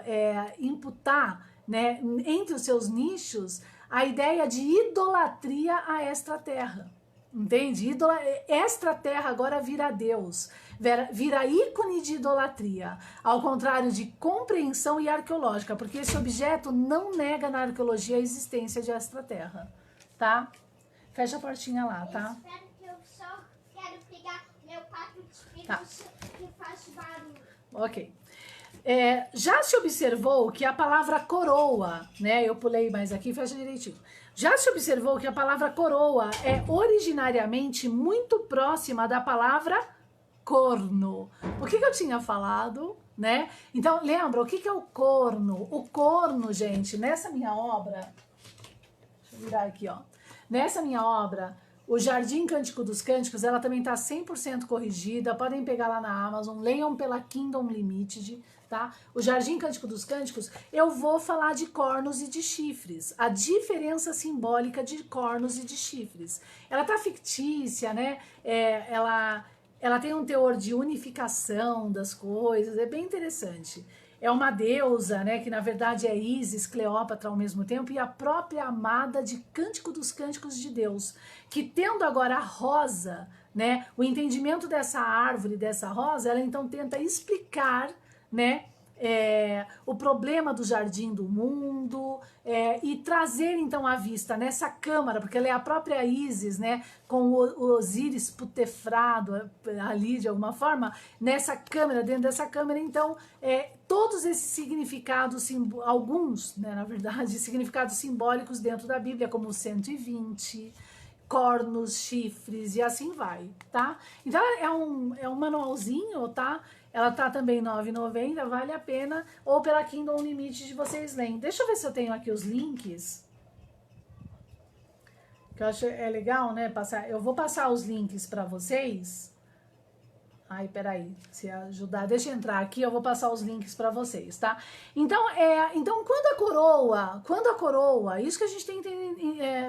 Speaker 1: imputar, né, entre os seus nichos, a ideia de idolatria à extraterra. Entende? Extraterra agora vira Deus, vira ícone de idolatria, ao contrário de compreensão e arqueológica, porque esse objeto não nega na arqueologia a existência de extraterra, tá? Fecha a portinha lá, tá?
Speaker 2: Eu espero que eu só quero pegar meu pato de espíritos que faz barulho.
Speaker 1: Ok. Já se observou que a palavra coroa, né? Eu pulei mais aqui, fecha direitinho. Já se observou que a palavra coroa é originariamente muito próxima da palavra corno. O que eu tinha falado, né? Então, lembra, o que é o corno? O corno, gente, nessa minha obra... Deixa eu virar aqui, ó. Nessa minha obra, o Jardim Cântico dos Cânticos, ela também tá 100% corrigida. Podem pegar lá na Amazon, leiam pela Kingdom Limited, tá? O Jardim Cântico dos Cânticos, eu vou falar de cornos e de chifres. A diferença simbólica de cornos e de chifres. Ela tá fictícia, né? Ela tem um teor de unificação das coisas, é bem interessante. É uma deusa, né, que na verdade é Ísis, Cleópatra ao mesmo tempo, e a própria amada de Cântico dos Cânticos de Deus, que tendo agora a rosa, né, o entendimento dessa árvore, dessa rosa, ela então tenta explicar, né, o problema do jardim do mundo e trazer então à vista nessa câmara, porque ela é a própria Ísis, né, com o Osíris putefrado ali de alguma forma, nessa câmara, dentro dessa câmara, então todos esses significados, alguns, né, na verdade, significados simbólicos dentro da Bíblia, como o 120, cornos, chifres e assim vai, tá? Então é um manualzinho, tá? Ela tá também R$ 9,90, vale a pena, ou pela Kindle Unlimited vocês leem. Deixa eu ver se eu tenho aqui os links, que eu acho é legal, né, passar. Eu vou passar os links para vocês. Ai, peraí, se ajudar, deixa eu entrar aqui, eu vou passar os links para vocês, tá? Então, quando a coroa, isso que a gente tem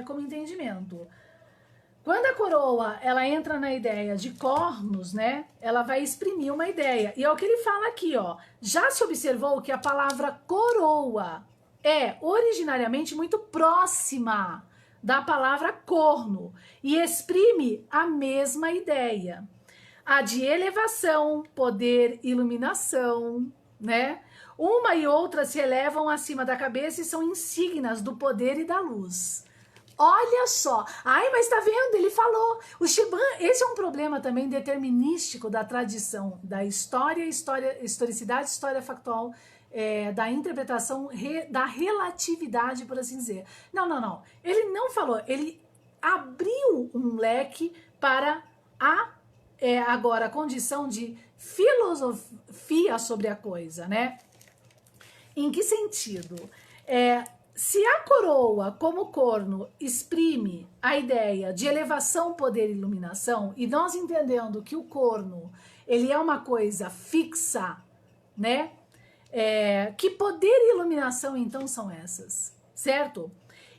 Speaker 1: como entendimento, quando a coroa, ela entra na ideia de cornos, né, ela vai exprimir uma ideia, e é o que ele fala aqui, ó, já se observou que a palavra coroa é originariamente muito próxima da palavra corno, e exprime a mesma ideia. A de elevação, poder, iluminação, né? Uma e outra se elevam acima da cabeça e são insígnias do poder e da luz. Olha só. Ai, mas tá vendo? Ele falou. O Shiban, esse é um problema também determinístico da tradição, da historicidade, história factual, da interpretação, da relatividade, por assim dizer. Não. Ele não falou. Ele abriu um leque para agora a condição de filosofia sobre a coisa, né? Em que sentido? Se a coroa, como corno, exprime a ideia de elevação, poder e iluminação, e nós entendendo que o corno, ele é uma coisa fixa, né? Que poder e iluminação, então, são essas, certo?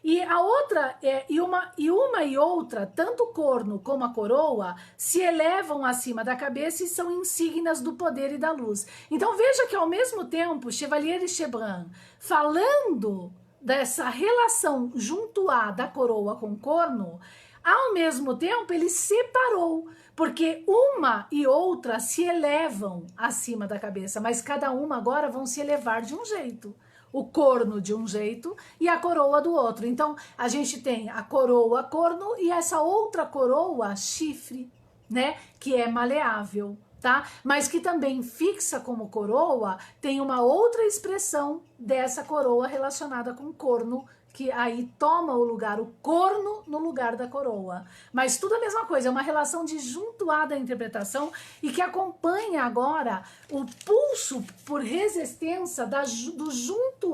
Speaker 1: E a outra, uma e outra, tanto o corno como a coroa, se elevam acima da cabeça e são insígnias do poder e da luz. Então veja que ao mesmo tempo, Chevalier e Chebran, falando dessa relação junto da coroa com o corno, ao mesmo tempo ele separou, porque uma e outra se elevam acima da cabeça, mas cada uma agora vão se elevar de um jeito. O corno de um jeito e a coroa do outro. Então, a gente tem a coroa corno e essa outra coroa chifre, né? Que é maleável, tá? Mas que também fixa como coroa, tem uma outra expressão dessa coroa relacionada com corno, que aí toma o lugar, o corno no lugar da coroa. Mas tudo a mesma coisa, é uma relação de junto da interpretação e que acompanha agora o pulso por resistência do junto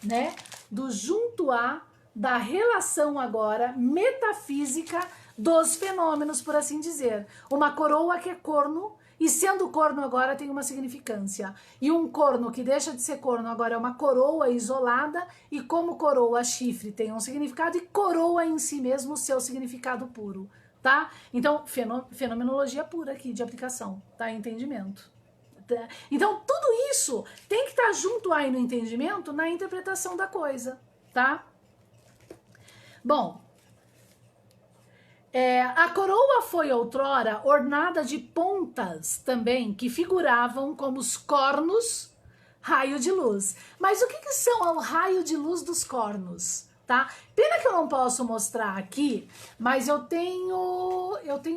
Speaker 1: né? Do junto da relação agora metafísica dos fenômenos, por assim dizer. Uma coroa que é corno, e sendo corno agora tem uma significância. E um corno que deixa de ser corno agora é uma coroa isolada, e como coroa chifre tem um significado, e coroa em si mesmo o seu significado puro, tá? Então, fenomenologia pura aqui de aplicação, tá? Entendimento. Então, tudo isso tem que estar junto aí no entendimento, na interpretação da coisa, tá? Bom, a coroa foi outrora ornada de pontas também, que figuravam como os cornos, raio de luz. Mas o que são o raio de luz dos cornos? Tá? Pena que eu não posso mostrar aqui, mas eu tenho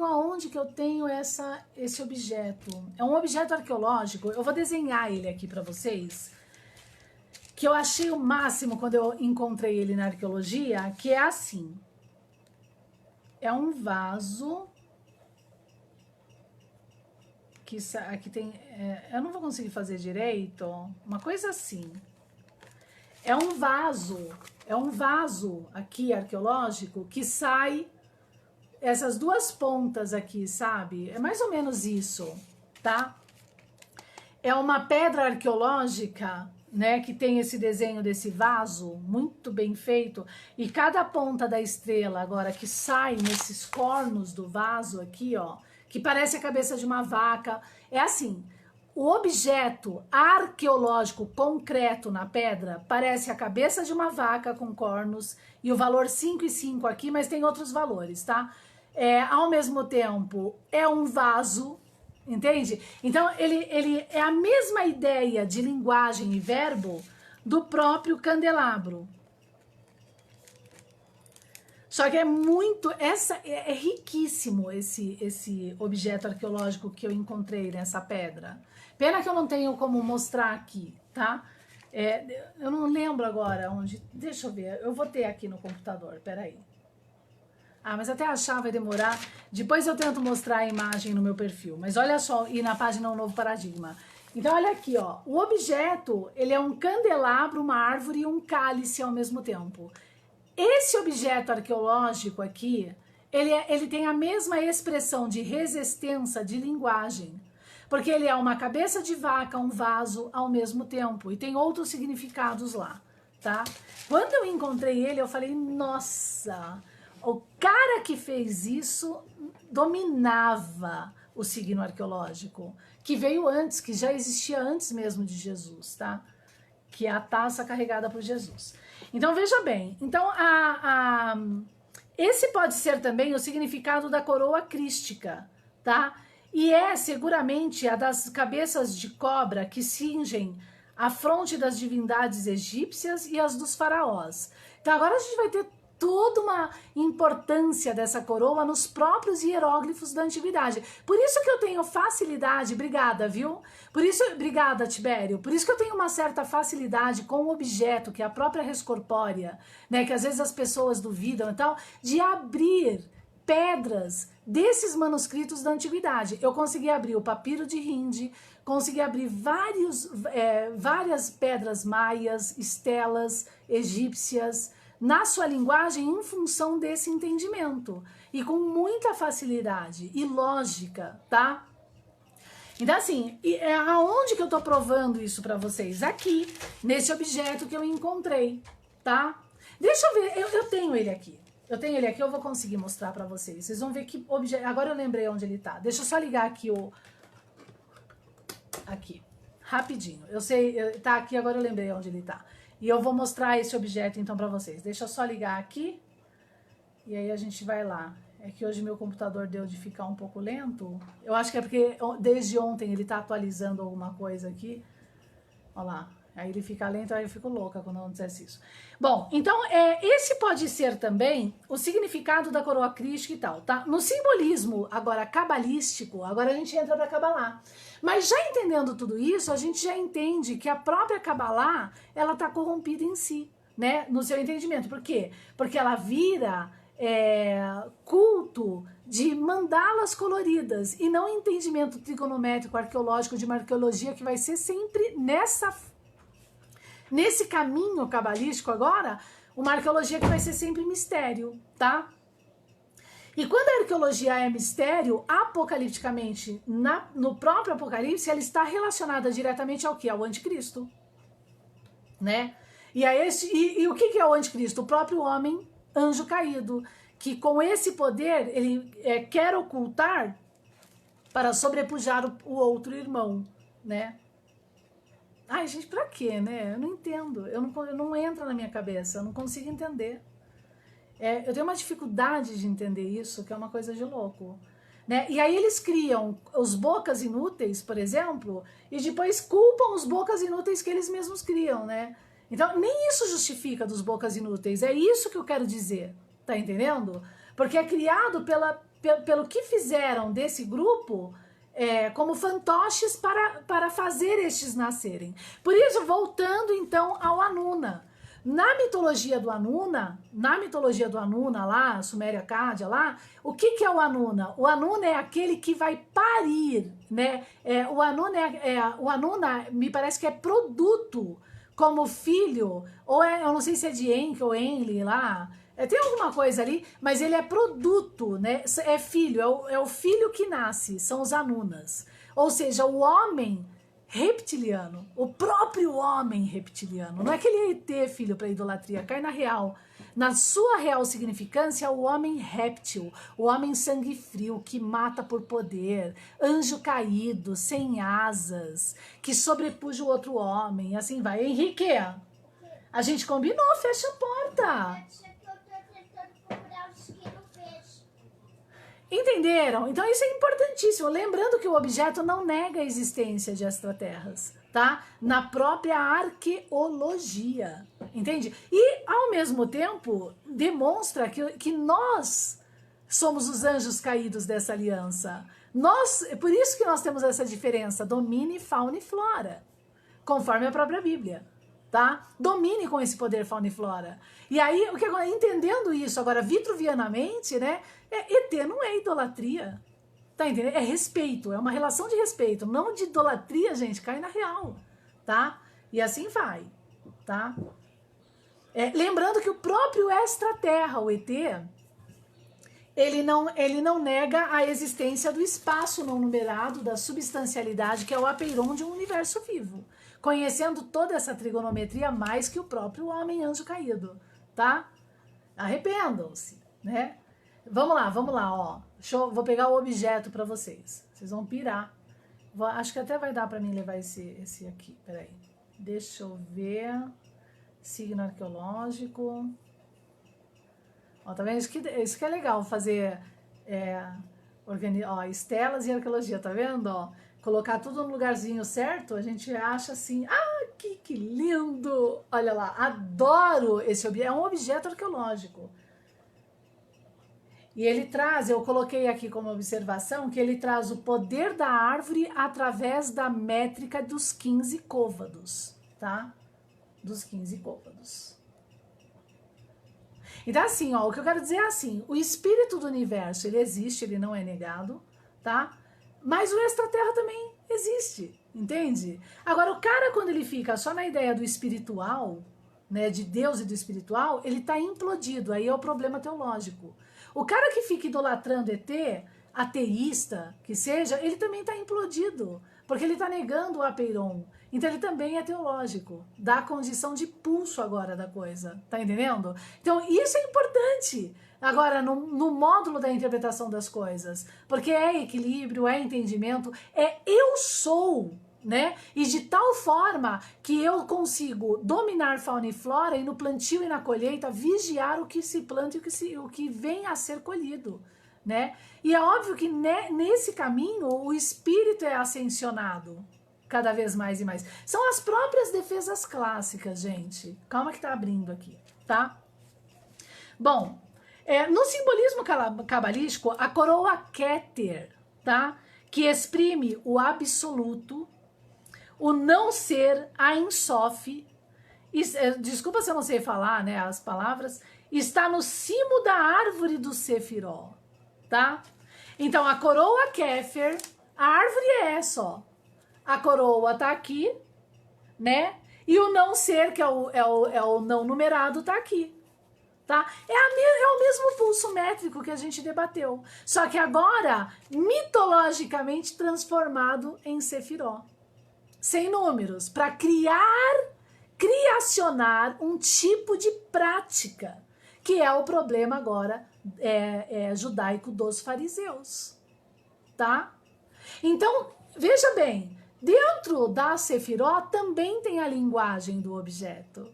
Speaker 1: aonde que eu tenho esse objeto? É um objeto arqueológico, eu vou desenhar ele aqui para vocês, que eu achei o máximo quando eu encontrei ele na arqueologia, que é assim. É um vaso que aqui tem, eu não vou conseguir fazer direito, uma coisa assim. É um vaso aqui arqueológico que sai essas duas pontas aqui, sabe? É mais ou menos isso, tá? É uma pedra arqueológica, né, que tem esse desenho desse vaso muito bem feito, e cada ponta da estrela agora que sai nesses cornos do vaso aqui, ó, que parece a cabeça de uma vaca, é assim, o objeto arqueológico concreto na pedra parece a cabeça de uma vaca com cornos, e o valor 5 e 5 aqui, mas tem outros valores, tá? Ao mesmo tempo, é um vaso, entende? Então, ele é a mesma ideia de linguagem e verbo do próprio candelabro. Só que é riquíssimo esse objeto arqueológico que eu encontrei nessa pedra. Pena que eu não tenho como mostrar aqui, tá? Eu não lembro agora onde... Deixa eu ver, eu vou ter aqui no computador, peraí. Ah, mas até achar vai demorar. Depois eu tento mostrar a imagem no meu perfil. Mas olha só, e na página Um Novo Paradigma. Então olha aqui, ó. O objeto, ele é um candelabro, uma árvore e um cálice ao mesmo tempo. Esse objeto arqueológico aqui, ele tem a mesma expressão de resistência de linguagem. Porque ele é uma cabeça de vaca, um vaso ao mesmo tempo. E tem outros significados lá, tá? Quando eu encontrei ele, eu falei, nossa, o cara que fez isso dominava o signo arqueológico, que veio antes, que já existia antes mesmo de Jesus, tá? Que é a taça carregada por Jesus. Então, veja bem, então esse pode ser também o significado da coroa crística, tá? E é seguramente a das cabeças de cobra que cingem a fronte das divindades egípcias e as dos faraós. Então agora a gente vai ter toda uma importância dessa coroa nos próprios hieróglifos da antiguidade. Por isso que eu tenho facilidade, obrigada, viu? Por isso, obrigada, Tibério. Por isso que eu tenho uma certa facilidade com o objeto, que é a própria res corpórea, né, que às vezes as pessoas duvidam e tal, de abrir pedras desses manuscritos da antiguidade. Eu consegui abrir o papiro de Hindi, consegui abrir várias pedras maias, estelas egípcias, na sua linguagem em função desse entendimento. E com muita facilidade e lógica, tá? Então assim, aonde que eu tô provando isso pra vocês? Aqui, nesse objeto que eu encontrei, tá? Deixa eu ver, eu tenho ele aqui. Eu tenho ele aqui, eu vou conseguir mostrar pra vocês. Vocês vão ver que objeto... Agora eu lembrei onde ele tá. Deixa eu só ligar aqui o... Aqui, rapidinho. Eu sei, tá aqui, agora eu lembrei onde ele tá. E eu vou mostrar esse objeto então pra vocês. Deixa eu só ligar aqui. E aí a gente vai lá. É que hoje meu computador deu de ficar um pouco lento. Eu acho que é porque desde ontem ele tá atualizando alguma coisa aqui. Olha lá. Aí ele fica lento, aí eu fico louca quando acontece isso. Bom, então esse pode ser também o significado da coroa crística e tal, tá? No simbolismo, agora, cabalístico, agora a gente entra pra Cabalá. Mas já entendendo tudo isso, a gente já entende que a própria Cabalá, ela tá corrompida em si, né? No seu entendimento. Por quê? Porque ela vira culto de mandalas coloridas e não entendimento trigonométrico, arqueológico, de uma arqueologia que vai ser sempre nesse caminho cabalístico agora, uma arqueologia que vai ser sempre mistério, tá? E quando a arqueologia é mistério, apocalipticamente, no próprio Apocalipse, ela está relacionada diretamente ao que? Ao anticristo, né? E o que é o anticristo? O próprio homem, anjo caído, que com esse poder, ele quer ocultar para sobrepujar o outro irmão, né? Ai, gente, pra quê, né? Eu não entendo. Eu não entra na minha cabeça. Eu não consigo entender. Eu tenho uma dificuldade de entender isso, que é uma coisa de louco. Né? E aí eles criam os bocas inúteis, por exemplo, e depois culpam os bocas inúteis que eles mesmos criam, né? Então, nem isso justifica dos bocas inúteis. É isso que eu quero dizer. Tá entendendo? Porque é criado pelo que fizeram desse grupo... como fantoches para fazer estes nascerem. Por isso, voltando então ao Anuna. Na mitologia do Anuna lá, Suméria-Cádia lá, o que é o Anuna? O Anuna é aquele que vai parir, né? O Anuna me parece que é produto como filho, ou eu não sei se é de Enki ou Enli lá, tem alguma coisa ali, mas ele é produto, né? É filho, é o filho que nasce, são os Anunas. Ou seja, o homem reptiliano, o próprio homem reptiliano. Não é aquele ET, filho, para idolatria, cai na real. Na sua real significância, o homem réptil, o homem sangue frio, que mata por poder, anjo caído, sem asas, que sobrepuja o outro homem, assim vai. Henrique, a gente combinou, fecha a porta. Entenderam? Então isso é importantíssimo. Lembrando que o objeto não nega a existência de extraterras, tá? Na própria arqueologia, entende? E, ao mesmo tempo, demonstra que nós somos os anjos caídos dessa aliança. Por isso que nós temos essa diferença, domínio, fauna e flora, conforme a própria Bíblia. tá? Domine com esse poder fauna e flora. E aí, entendendo isso agora vitruvianamente, né? ET não é idolatria, tá entendendo? É respeito, é uma relação de respeito, não de idolatria, gente, cai na real, tá? E assim vai, tá? Lembrando que o próprio extraterra, o ET, ele não nega a existência do espaço não numerado, da substancialidade, que é o apeiron de um universo vivo, conhecendo toda essa trigonometria mais que o próprio homem anjo caído, tá? Arrependam-se, né? Vamos lá, ó. Vou pegar o objeto para vocês. Vocês vão pirar. Acho que até vai dar para mim levar esse aqui. Peraí. Deixa eu ver. Signo arqueológico. Ó, tá vendo? Isso que é legal fazer estelas e arqueologia, tá vendo? Ó, colocar tudo no lugarzinho certo, a gente acha assim, que lindo! Olha lá, adoro esse objeto, é um objeto arqueológico. E ele traz, eu coloquei aqui como observação, que ele traz o poder da árvore através da métrica dos 15 côvados, tá? Dos 15 côvados. Então, assim, ó, o que eu quero dizer é assim, o espírito do universo, ele existe, ele não é negado, tá? Mas o extraterra também existe, entende? Agora, o cara, quando ele fica só na ideia do espiritual, né, de Deus e do espiritual, ele tá implodido, aí é o problema teológico. O cara que fica idolatrando ET, ateísta, que seja, ele também tá implodido, porque ele tá negando o apeiron. Então ele também é teológico, dá a condição de pulso agora da coisa, tá entendendo? Então isso é importante, agora no módulo da interpretação das coisas, porque é equilíbrio, é entendimento, é eu sou, né? E de tal forma que eu consigo dominar fauna e flora e no plantio e na colheita vigiar o que se planta e o que vem a ser colhido, né? E é óbvio que nesse caminho o espírito é ascensionado cada vez mais e mais. São as próprias defesas clássicas, gente. Calma que tá abrindo aqui, tá? Bom, no simbolismo cabalístico, a coroa Keter, tá? Que exprime o absoluto, o não ser, a Ensof, desculpa se eu não sei falar, né, as palavras, está no cimo da árvore do Sefiró, tá? Então, a coroa Kéfer, a árvore é essa, ó. A coroa tá aqui, né? E o não ser, que é o não numerado, tá aqui, tá? É o mesmo pulso métrico que a gente debateu, só que agora mitologicamente transformado em Sefiró. Sem números, para criacionar um tipo de prática, que é o problema agora judaico dos fariseus, tá? Então, veja bem, dentro da Sefiró também tem a linguagem do objeto,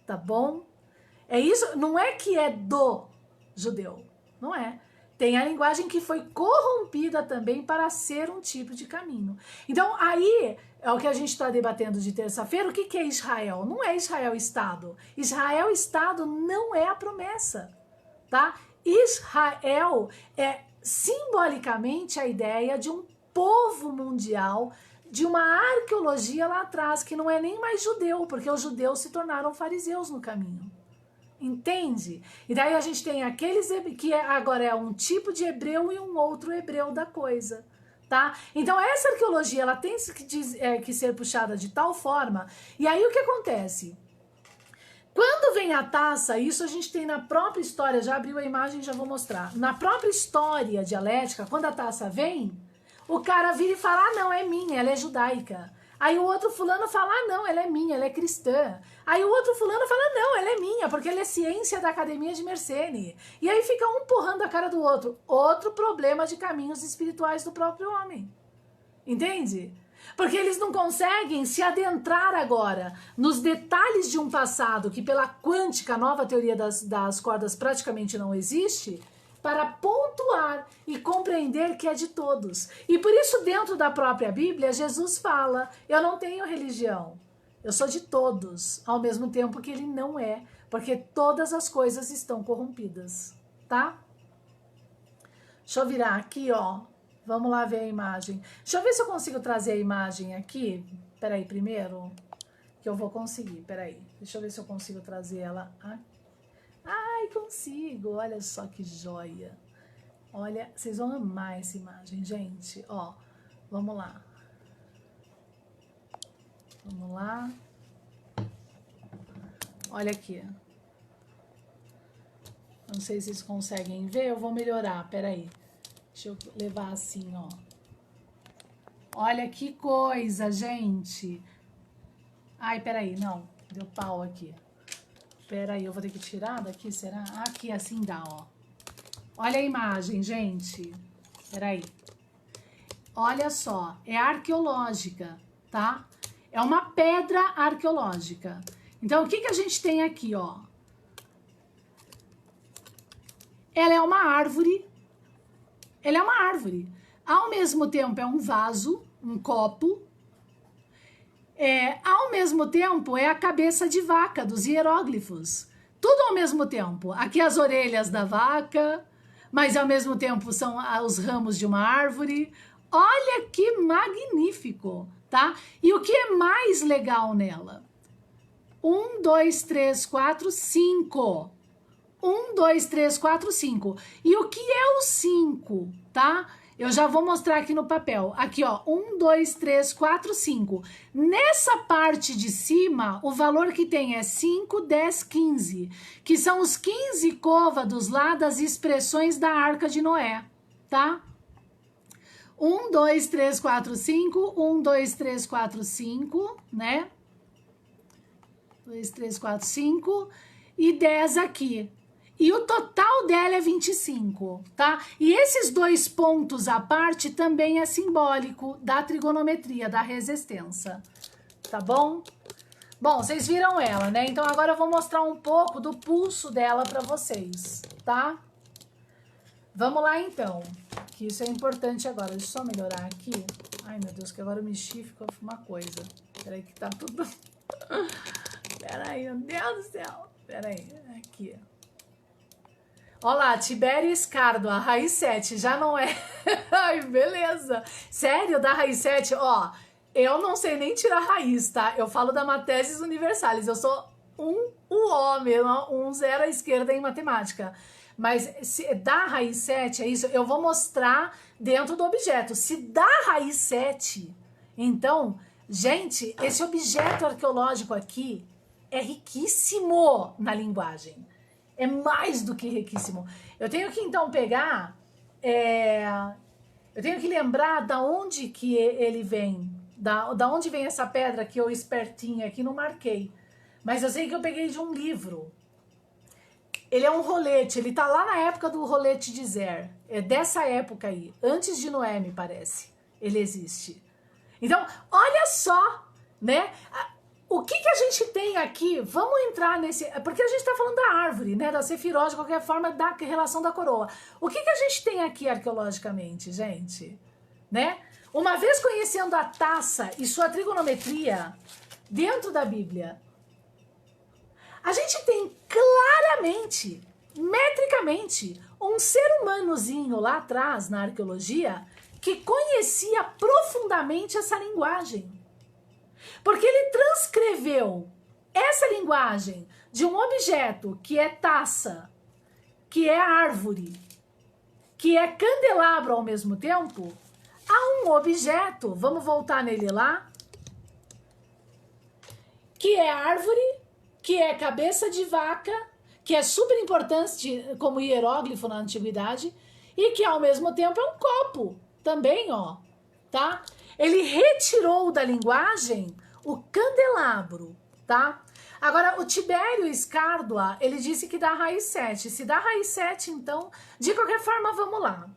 Speaker 1: tá bom? É isso, não é que é do judeu, não é. Tem a linguagem que foi corrompida também para ser um tipo de caminho. Então, aí é o que a gente está debatendo de terça-feira. O que é Israel? Não é Israel Estado. Israel Estado não é a promessa, tá? Israel é simbolicamente a ideia de um povo mundial, de uma arqueologia lá atrás, que não é nem mais judeu, porque os judeus se tornaram fariseus no caminho. Entende? E daí a gente tem aqueles que agora é um tipo de hebreu e um outro hebreu da coisa, tá? Então essa arqueologia ela tem que ser puxada de tal forma. E aí o que acontece? Quando vem a taça, isso a gente tem na própria história, já abriu a imagem, já vou mostrar. Na própria história dialética, quando a taça vem, o cara vira e fala, não, é minha, ela é judaica. Aí o outro fulano fala, não, ela é minha, ela é cristã. Aí o outro fulano fala, não, ela é minha, porque ela é ciência da Academia de Mersenne. E aí fica um empurrando a cara do outro. Outro problema de caminhos espirituais do próprio homem. Entende? Porque eles não conseguem se adentrar agora nos detalhes de um passado que pela quântica, a nova teoria das cordas praticamente não existe, para pontuar e compreender que é de todos. E por isso, dentro da própria Bíblia, Jesus fala, eu não tenho religião, eu sou de todos, ao mesmo tempo que ele não é, porque todas as coisas estão corrompidas, tá? Deixa eu virar aqui, ó, vamos lá ver a imagem. Deixa eu ver se eu consigo trazer a imagem aqui, peraí, primeiro, que eu vou conseguir. Peraí, deixa eu ver se eu consigo trazer ela aqui. Ai, consigo! Olha só que joia! Olha, vocês vão amar essa imagem, gente. Ó, vamos lá. Vamos lá. Olha aqui. Não sei se vocês conseguem ver, eu vou melhorar, peraí. Deixa eu levar assim, ó. Olha que coisa, gente. Ai, peraí, não. Deu pau aqui. Peraí, eu vou ter que tirar daqui, será? Aqui, assim dá, ó. Olha a imagem, gente. Peraí. Olha só, é arqueológica, tá? É uma pedra arqueológica. Então, o que que a gente tem aqui, ó? Ela é uma árvore. Ela é uma árvore. Ao mesmo tempo, é um vaso, um copo. Ao mesmo tempo, é a cabeça de vaca dos hieróglifos. Tudo ao mesmo tempo. Aqui as orelhas da vaca, mas ao mesmo tempo são os ramos de uma árvore. Olha que magnífico, tá? E o que é mais legal nela? 1, 2, 3, 4, 5. 1, 2, 3, 4, 5. E o que é o 5, tá? Eu já vou mostrar aqui no papel. Aqui, ó, 1, 2, 3, 4, 5. Nessa parte de cima, o valor que tem é 5, 10, 15, que são os 15 côvados lá das expressões da Arca de Noé, tá? 1, 2, 3, 4, 5, 1, 2, 3, 4, 5, né? 2, 3, 4, 5 e 10 aqui. E o total dela é 25, tá? E esses dois pontos à parte também é simbólico da trigonometria, da resistência, tá bom? Bom, vocês viram ela, né? Então agora eu vou mostrar um pouco do pulso dela para vocês, tá? Vamos lá então, que isso é importante agora. Deixa eu só melhorar aqui. Ai, meu Deus, que agora eu mexi e ficou uma coisa. Peraí que tá tudo... Peraí, meu Deus do céu. Peraí, aqui. Olha lá, Tibério Escardo, a raiz 7, já não é... Ai, beleza. Sério, da raiz 7, ó, eu não sei nem tirar raiz, tá? Eu falo da Mathesis Universalis, eu sou um homem, um 0 à esquerda em matemática. Mas se dá raiz 7, é isso, eu vou mostrar dentro do objeto. Se dá raiz 7, então, gente, esse objeto arqueológico aqui é riquíssimo na linguagem. É mais do que riquíssimo. Eu tenho que, então, pegar... eu tenho que lembrar da onde que ele vem. Da onde vem essa pedra que eu, espertinha aqui, não marquei. Mas eu sei que eu peguei de um livro. Ele é um rolete. Ele tá lá na época do rolete de Zer. É dessa época aí. Antes de Noé, me parece. Ele existe. Então, olha só, né? O que que a gente tem aqui? Vamos entrar nesse... Porque a gente está falando da árvore, né? Da Sefirot, de qualquer forma, da relação da coroa. O que que a gente tem aqui arqueologicamente, gente? Né? Uma vez conhecendo a taça e sua trigonometria dentro da Bíblia, a gente tem claramente, metricamente, um ser humanozinho lá atrás, na arqueologia, que conhecia profundamente essa linguagem. Porque ele transcreveu essa linguagem de um objeto que é taça, que é árvore, que é candelabro ao mesmo tempo, a um objeto, vamos voltar nele lá, que é árvore, que é cabeça de vaca, que é super importante como hieróglifo na antiguidade, e que ao mesmo tempo é um copo também, ó, tá? Ele retirou da linguagem o candelabro, tá? Agora, o Tibério Escárdua, ele disse que dá raiz 7. Se dá raiz 7, então, de qualquer forma, vamos lá.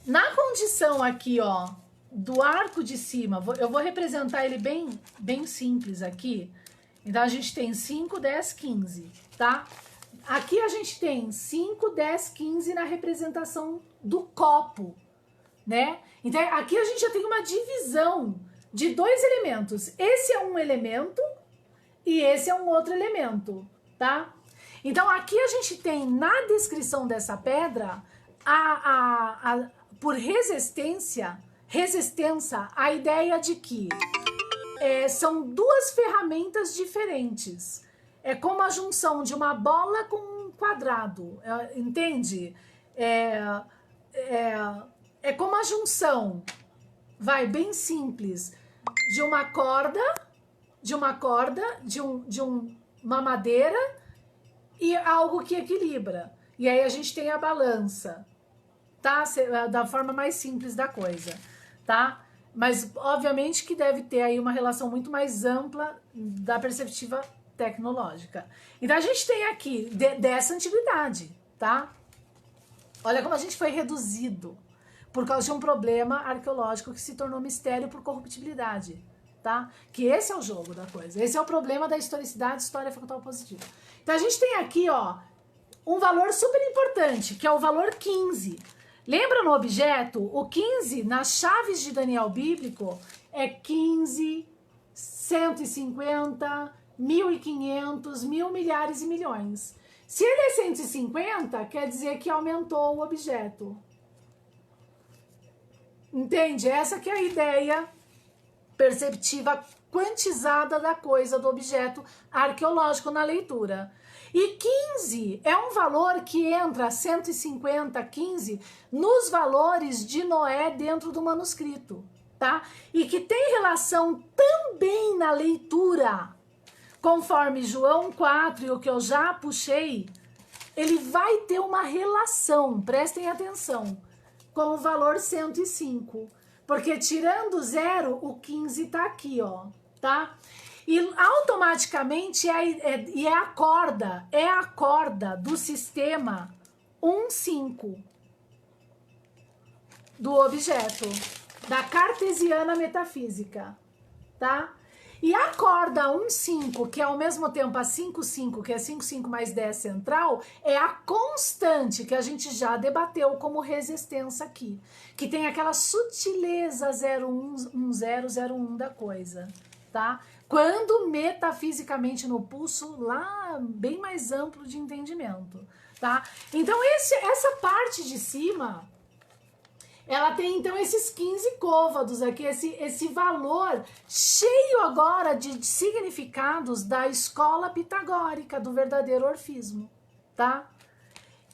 Speaker 1: Na condição aqui, ó, do arco de cima, eu vou representar ele bem simples aqui. Então, a gente tem 5, 10, 15, tá? Aqui a gente tem 5, 10, 15 na representação do copo, né? Então, aqui a gente já tem uma divisão de dois elementos. Esse é um elemento e esse é um outro elemento, tá? Então, aqui a gente tem na descrição dessa pedra, por resistência, a ideia de que são duas ferramentas diferentes. É como a junção de uma bola com um quadrado, entende? É como a junção, bem simples, de uma corda, uma madeira e algo que equilibra. E aí a gente tem a balança, tá? Da forma mais simples da coisa, tá? Mas obviamente que deve ter aí uma relação muito mais ampla da perspectiva tecnológica. Então a gente tem aqui dessa antiguidade, tá? Olha como a gente foi reduzido por causa de um problema arqueológico que se tornou mistério por corruptibilidade, tá? Que esse é o jogo da coisa. Esse é o problema da historicidade, história factual positiva. Então a gente tem aqui, ó, um valor super importante, que é o valor 15. Lembra no objeto? O 15, nas chaves de Daniel bíblico, é 15, 150, 1.500, 1.000, milhares e milhões. Se ele é 150, quer dizer que aumentou o objeto. Entende? Essa que é a ideia perceptiva quantizada da coisa, do objeto arqueológico na leitura. E 15 é um valor que entra, 150, 15, nos valores de Noé dentro do manuscrito, tá? E que tem relação também na leitura, conforme João 4 e o que eu já puxei, ele vai ter uma relação, prestem atenção, com o valor 105. Porque tirando 0, o 15 tá aqui, ó, tá? E automaticamente é a corda do sistema 1,5 do objeto, da cartesiana metafísica, tá? E a corda 1,5, que é ao mesmo tempo a 5,5, que é 5,5 mais 10 central, é a constante que a gente já debateu como resistência aqui, que tem aquela sutileza 0,1 da coisa, tá? Quando metafisicamente no pulso lá bem mais amplo de entendimento, tá? Então essa parte de cima, ela tem então esses 15 côvados aqui, esse valor cheio agora de significados da escola pitagórica, do verdadeiro orfismo, tá?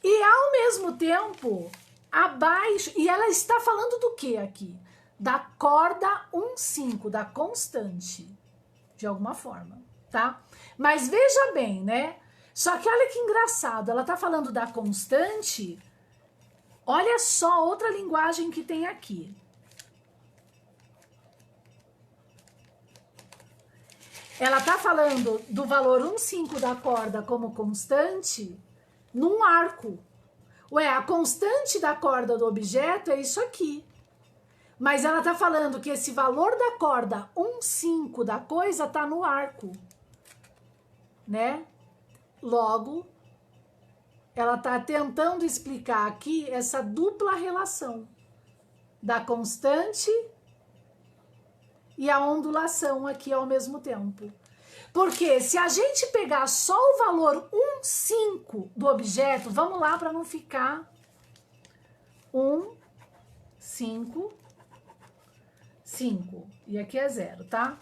Speaker 1: E ao mesmo tempo, abaixo, e ela está falando do que aqui? Da corda 1,5, da constante, de alguma forma, tá? Mas veja bem, né? Só que olha que engraçado, ela tá falando da constante. Olha só outra linguagem que tem aqui. Ela tá falando do valor 1,5 da corda como constante num arco. Ué, a constante da corda do objeto é isso aqui. Mas ela tá falando que esse valor da corda 1,5 da coisa tá no arco, né? Logo, ela tá tentando explicar aqui essa dupla relação da constante e a ondulação aqui ao mesmo tempo. Porque se a gente pegar só o valor 1,5 do objeto, vamos lá para não ficar 1,5, 5. E aqui é 0, tá?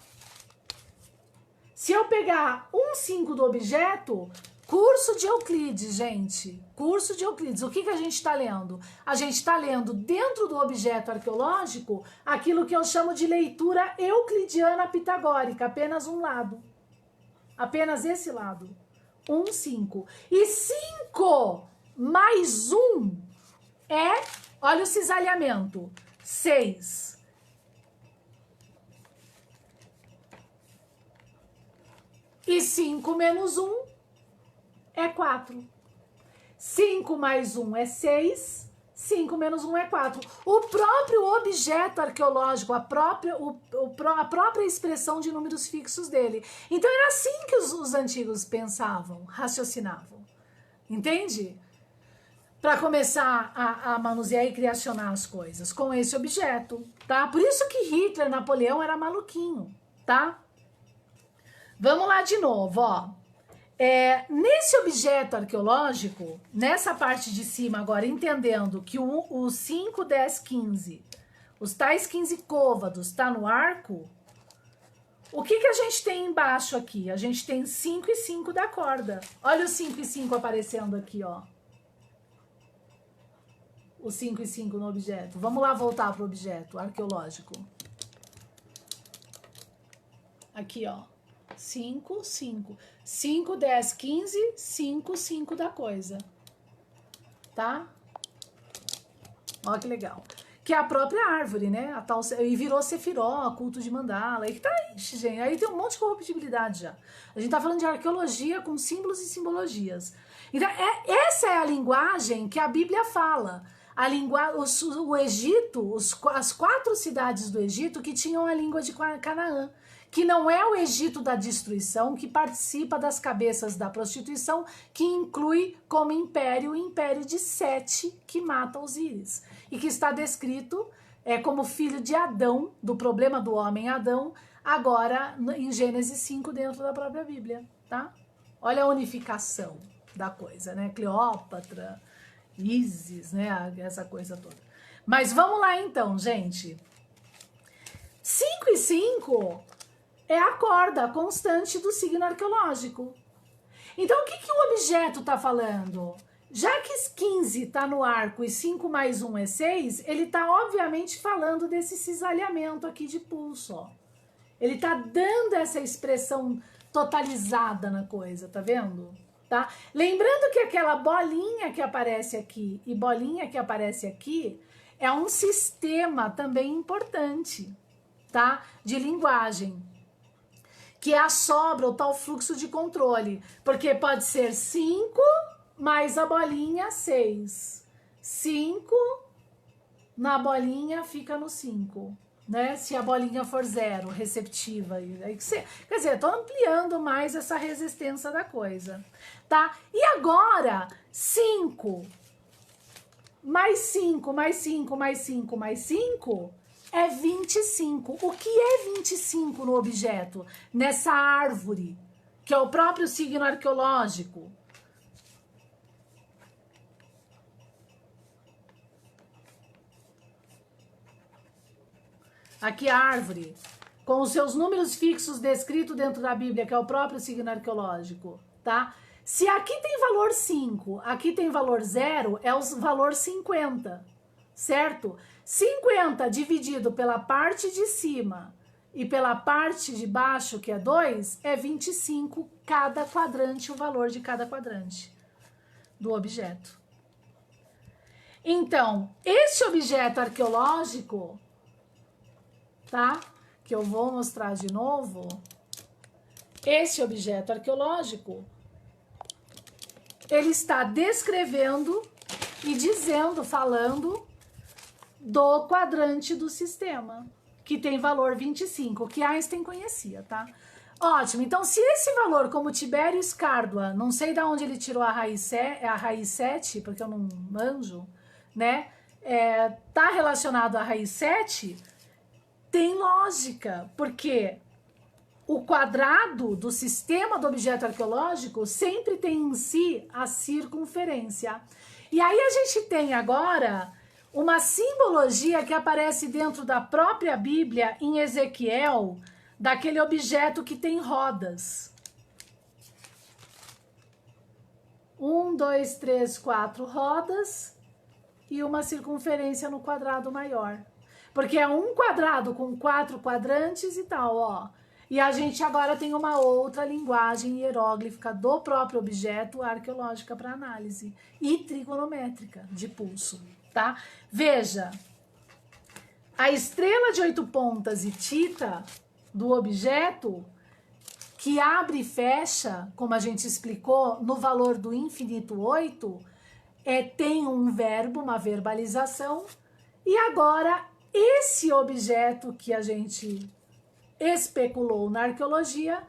Speaker 1: Se eu pegar 1,5 do objeto, curso de Euclides, gente. Curso de Euclides. O que a gente está lendo? A gente está lendo dentro do objeto arqueológico aquilo que eu chamo de leitura euclidiana pitagórica. Apenas um lado. Apenas esse lado. 1,5. E 5 mais 1 é, olha o cisalhamento, 6. E 5 menos 1 é 4. 5 mais 1 é 6. 5 menos 1 é 4. O próprio objeto arqueológico, a própria expressão de números fixos dele. Então era assim que os antigos pensavam, raciocinavam. Entende? Para começar a manusear e criacionar as coisas com esse objeto, tá? Por isso que Hitler, Napoleão era maluquinho, tá? Vamos lá de novo, ó. Nesse objeto arqueológico, nessa parte de cima agora, entendendo que o 5, 10, 15, os tais 15 côvados, tá no arco, O que a gente tem embaixo aqui? A gente tem 5 e 5 da corda. Olha o 5 e 5 aparecendo aqui, ó. O 5 e 5 no objeto. Vamos lá voltar para o objeto arqueológico. Aqui, ó. 5, 5. 5, 10, 15, 5, 5 da coisa. Tá? Olha que legal. Que é a própria árvore, né? A tal, e virou Sefiró, culto de mandala. E que tá aí, gente. Aí tem um monte de corruptibilidade já. A gente tá falando de arqueologia com símbolos e simbologias. Então, essa é a linguagem que a Bíblia fala. O Egito, as 4 cidades do Egito que tinham a língua de Canaã. Que não é o Egito da destruição, que participa das cabeças da prostituição, que inclui como império o império de Sete, que mata Osíris. E que está descrito como filho de Adão, do problema do homem Adão, agora em Gênesis 5, dentro da própria Bíblia, tá? Olha a unificação da coisa, né? Cleópatra, Ísis, né? Essa coisa toda. Mas vamos lá então, gente. 5 e 5... é a corda constante do signo arqueológico. Então, o que o objeto está falando? Já que 15 está no arco e 5 mais 1 é 6, ele está obviamente falando desse cisalhamento aqui de pulso, ó. Ele está dando essa expressão totalizada na coisa, tá vendo? Tá? Lembrando que aquela bolinha que aparece aqui e bolinha que aparece aqui é um sistema também importante, tá? De linguagem. Que é a sobra, o tal fluxo de controle. Porque pode ser 5 mais a bolinha 6. 5 na bolinha fica no 5. Né? Se a bolinha for 0, receptiva. Aí quer dizer, estou ampliando mais essa resistência da coisa. Tá? E agora, 5 mais 5 mais 5 mais 5 mais 5... é 25. O que é 25 no objeto? Nessa árvore, que é o próprio signo arqueológico. Aqui a árvore, com os seus números fixos descritos dentro da Bíblia, que é o próprio signo arqueológico, tá? Se aqui tem valor 5, aqui tem valor 0, é o valor 50, certo? 50 dividido pela parte de cima e pela parte de baixo, que é 2, é 25 cada quadrante, o valor de cada quadrante do objeto. Então, esse objeto arqueológico, tá? Que eu vou mostrar de novo. Esse objeto arqueológico, ele está descrevendo e dizendo, falando do quadrante do sistema, que tem valor 25, que Einstein conhecia, tá? Ótimo, então se esse valor, como Tibério Scardua, não sei de onde ele tirou a raiz 7, porque eu não manjo, né? Tá relacionado à raiz 7, tem lógica, porque o quadrado do sistema do objeto arqueológico sempre tem em si a circunferência. E aí a gente tem agora uma simbologia que aparece dentro da própria Bíblia, em Ezequiel, daquele objeto que tem rodas. 1, 2, 3, 4 rodas e uma circunferência no quadrado maior. Porque é um quadrado com 4 quadrantes e tal, ó. E a gente agora tem uma outra linguagem hieróglifica do próprio objeto arqueológica para análise e trigonométrica de pulso, tá? Veja, a estrela de 8 pontas e tita do objeto, que abre e fecha, como a gente explicou, no valor do infinito 8, tem um verbo, uma verbalização, e agora esse objeto que a gente especulou na arqueologia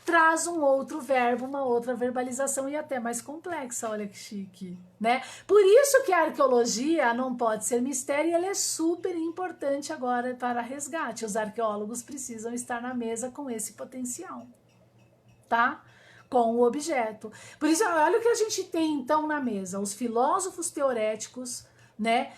Speaker 1: traz um outro verbo, uma outra verbalização e até mais complexa, olha que chique, né? Por isso que a arqueologia não pode ser mistério e ela é super importante agora para resgate. Os arqueólogos precisam estar na mesa com esse potencial, tá? Com o objeto. Por isso, olha o que a gente tem então na mesa. Os filósofos teoréticos né,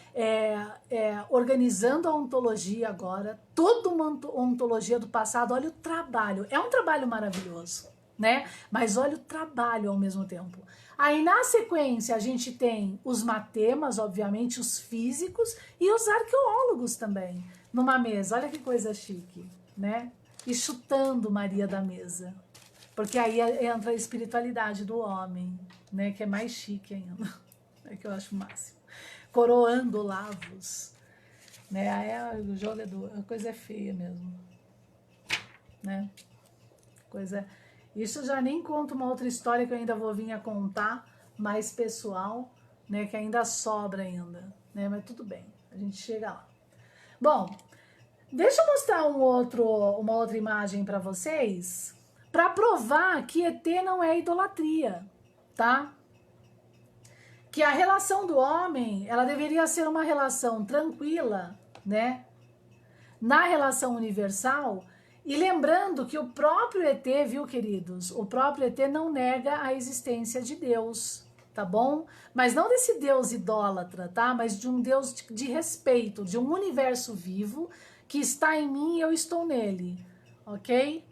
Speaker 1: organizando a ontologia agora, toda uma ontologia do passado. Olha o trabalho, é um trabalho maravilhoso, né, mas olha o trabalho ao mesmo tempo. Aí na sequência a gente tem os matemas, obviamente, os físicos e os arqueólogos também, numa mesa. Olha que coisa chique, né, e chutando Maria da mesa, porque aí entra a espiritualidade do homem, né, que é mais chique ainda, é que eu acho o máximo. Coroando Lavos, né? Aí o jogo a coisa é feia mesmo, né? Isso já nem conta uma outra história que eu ainda vou vir a contar, mais pessoal, né? Que ainda sobra ainda, né? Mas tudo bem, a gente chega lá. Bom, deixa eu mostrar uma outra imagem para vocês, para provar que ET não é idolatria, tá? Que a relação do homem, ela deveria ser uma relação tranquila, né? Na relação universal, e lembrando que o próprio ET, viu, queridos? O próprio ET não nega a existência de Deus, tá bom? Mas não desse Deus idólatra, tá? Mas de um Deus de respeito, de um universo vivo que está em mim e eu estou nele, ok?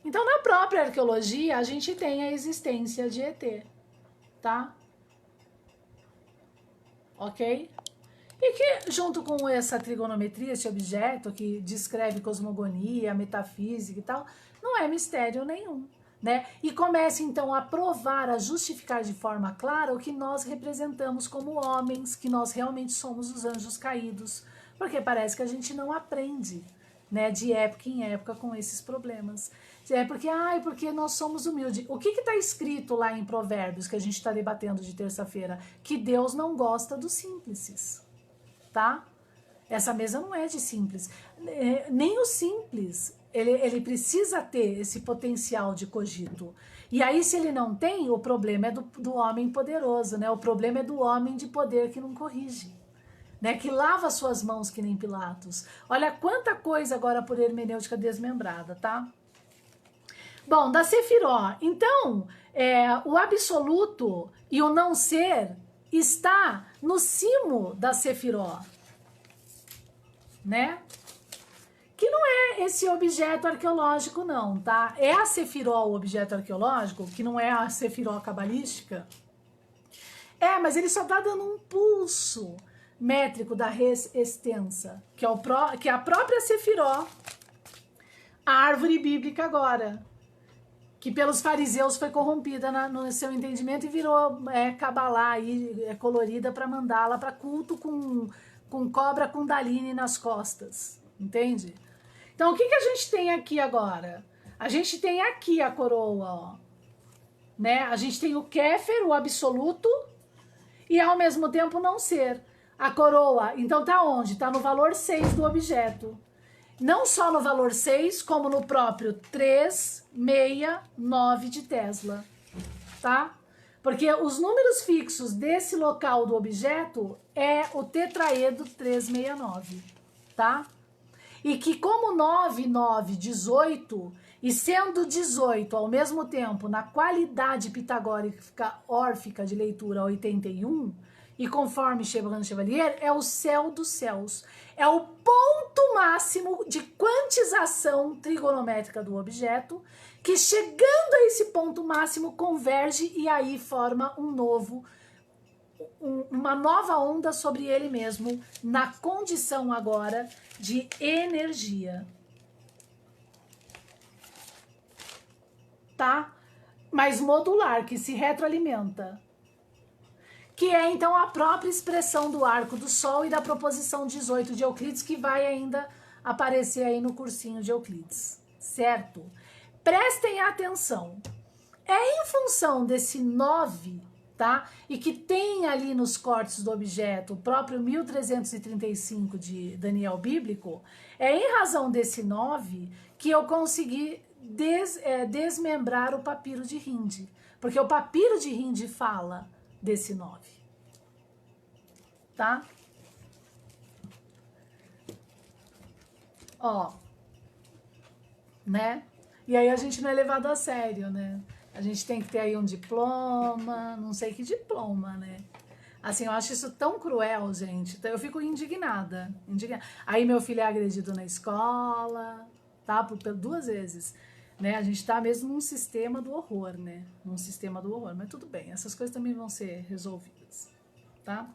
Speaker 1: Então, na própria arqueologia, a gente tem a existência de ET, tá? Ok? E que, junto com essa trigonometria, esse objeto que descreve cosmogonia, metafísica e tal, não é mistério nenhum, né? E começa, então, a provar, a justificar de forma clara o que nós representamos como homens, que nós realmente somos os anjos caídos, porque parece que a gente não aprende, né, de época em época com esses problemas. Porque nós somos humildes. O que está escrito lá em Provérbios, que a gente está debatendo de terça-feira? Que Deus não gosta dos simples, tá? Essa mesa não é de simples. Nem o simples, ele precisa ter esse potencial de cogito. E aí, se ele não tem, o problema é do homem poderoso, né? O problema é do homem de poder que não corrige, né? Que lava suas mãos que nem Pilatos. Olha quanta coisa agora por hermenêutica desmembrada, tá? Bom, da Sefiró. Então, o absoluto e o não ser está no cimo da Sefiró, né? Que não é esse objeto arqueológico não, tá? É a Sefiró o objeto arqueológico, que não é a Sefiró cabalística. Mas ele só tá dando um pulso métrico da res extensa, que é a própria Sefiró, a árvore bíblica agora, que pelos fariseus foi corrompida no seu entendimento e virou cabalá aí, colorida para mandá-la para culto com cobra Kundalini nas costas, entende? Então o que a gente tem aqui agora? A gente tem aqui a coroa, ó, né? A gente tem o Kéfer, o absoluto, e ao mesmo tempo não ser. A coroa, então tá onde? Tá no valor 6 do objeto. Não só no valor 6, como no próprio 369 de Tesla, tá? Porque os números fixos desse local do objeto é o tetraedro 369, tá? E que como 9, 9, 18, e sendo 18 ao mesmo tempo na qualidade pitagórica órfica de leitura 81, e conforme Chevalier, é o céu dos céus. É o ponto máximo de quantização trigonométrica do objeto, que chegando a esse ponto máximo converge e aí forma uma nova onda sobre ele mesmo, na condição agora de energia. Tá? Mas modular, que se retroalimenta. Que é então a própria expressão do arco do Sol e da proposição 18 de Euclides, que vai ainda aparecer aí no cursinho de Euclides, certo? Prestem atenção. É em função desse 9, tá? E que tem ali nos cortes do objeto o próprio 1335 de Daniel Bíblico, é em razão desse 9 que eu consegui desmembrar o papiro de Hindi. Porque o papiro de Hindi fala desse 9, tá? Ó, né? E aí a gente não é levado a sério, né? A gente tem que ter aí um diploma, não sei que diploma, né? Assim, eu acho isso tão cruel, gente. Eu fico indignada. Aí meu filho é agredido na escola, tá? Por 2 vezes. Né? A gente tá mesmo num sistema do horror, né? Num sistema do horror. Mas tudo bem, essas coisas também vão ser resolvidas, tá?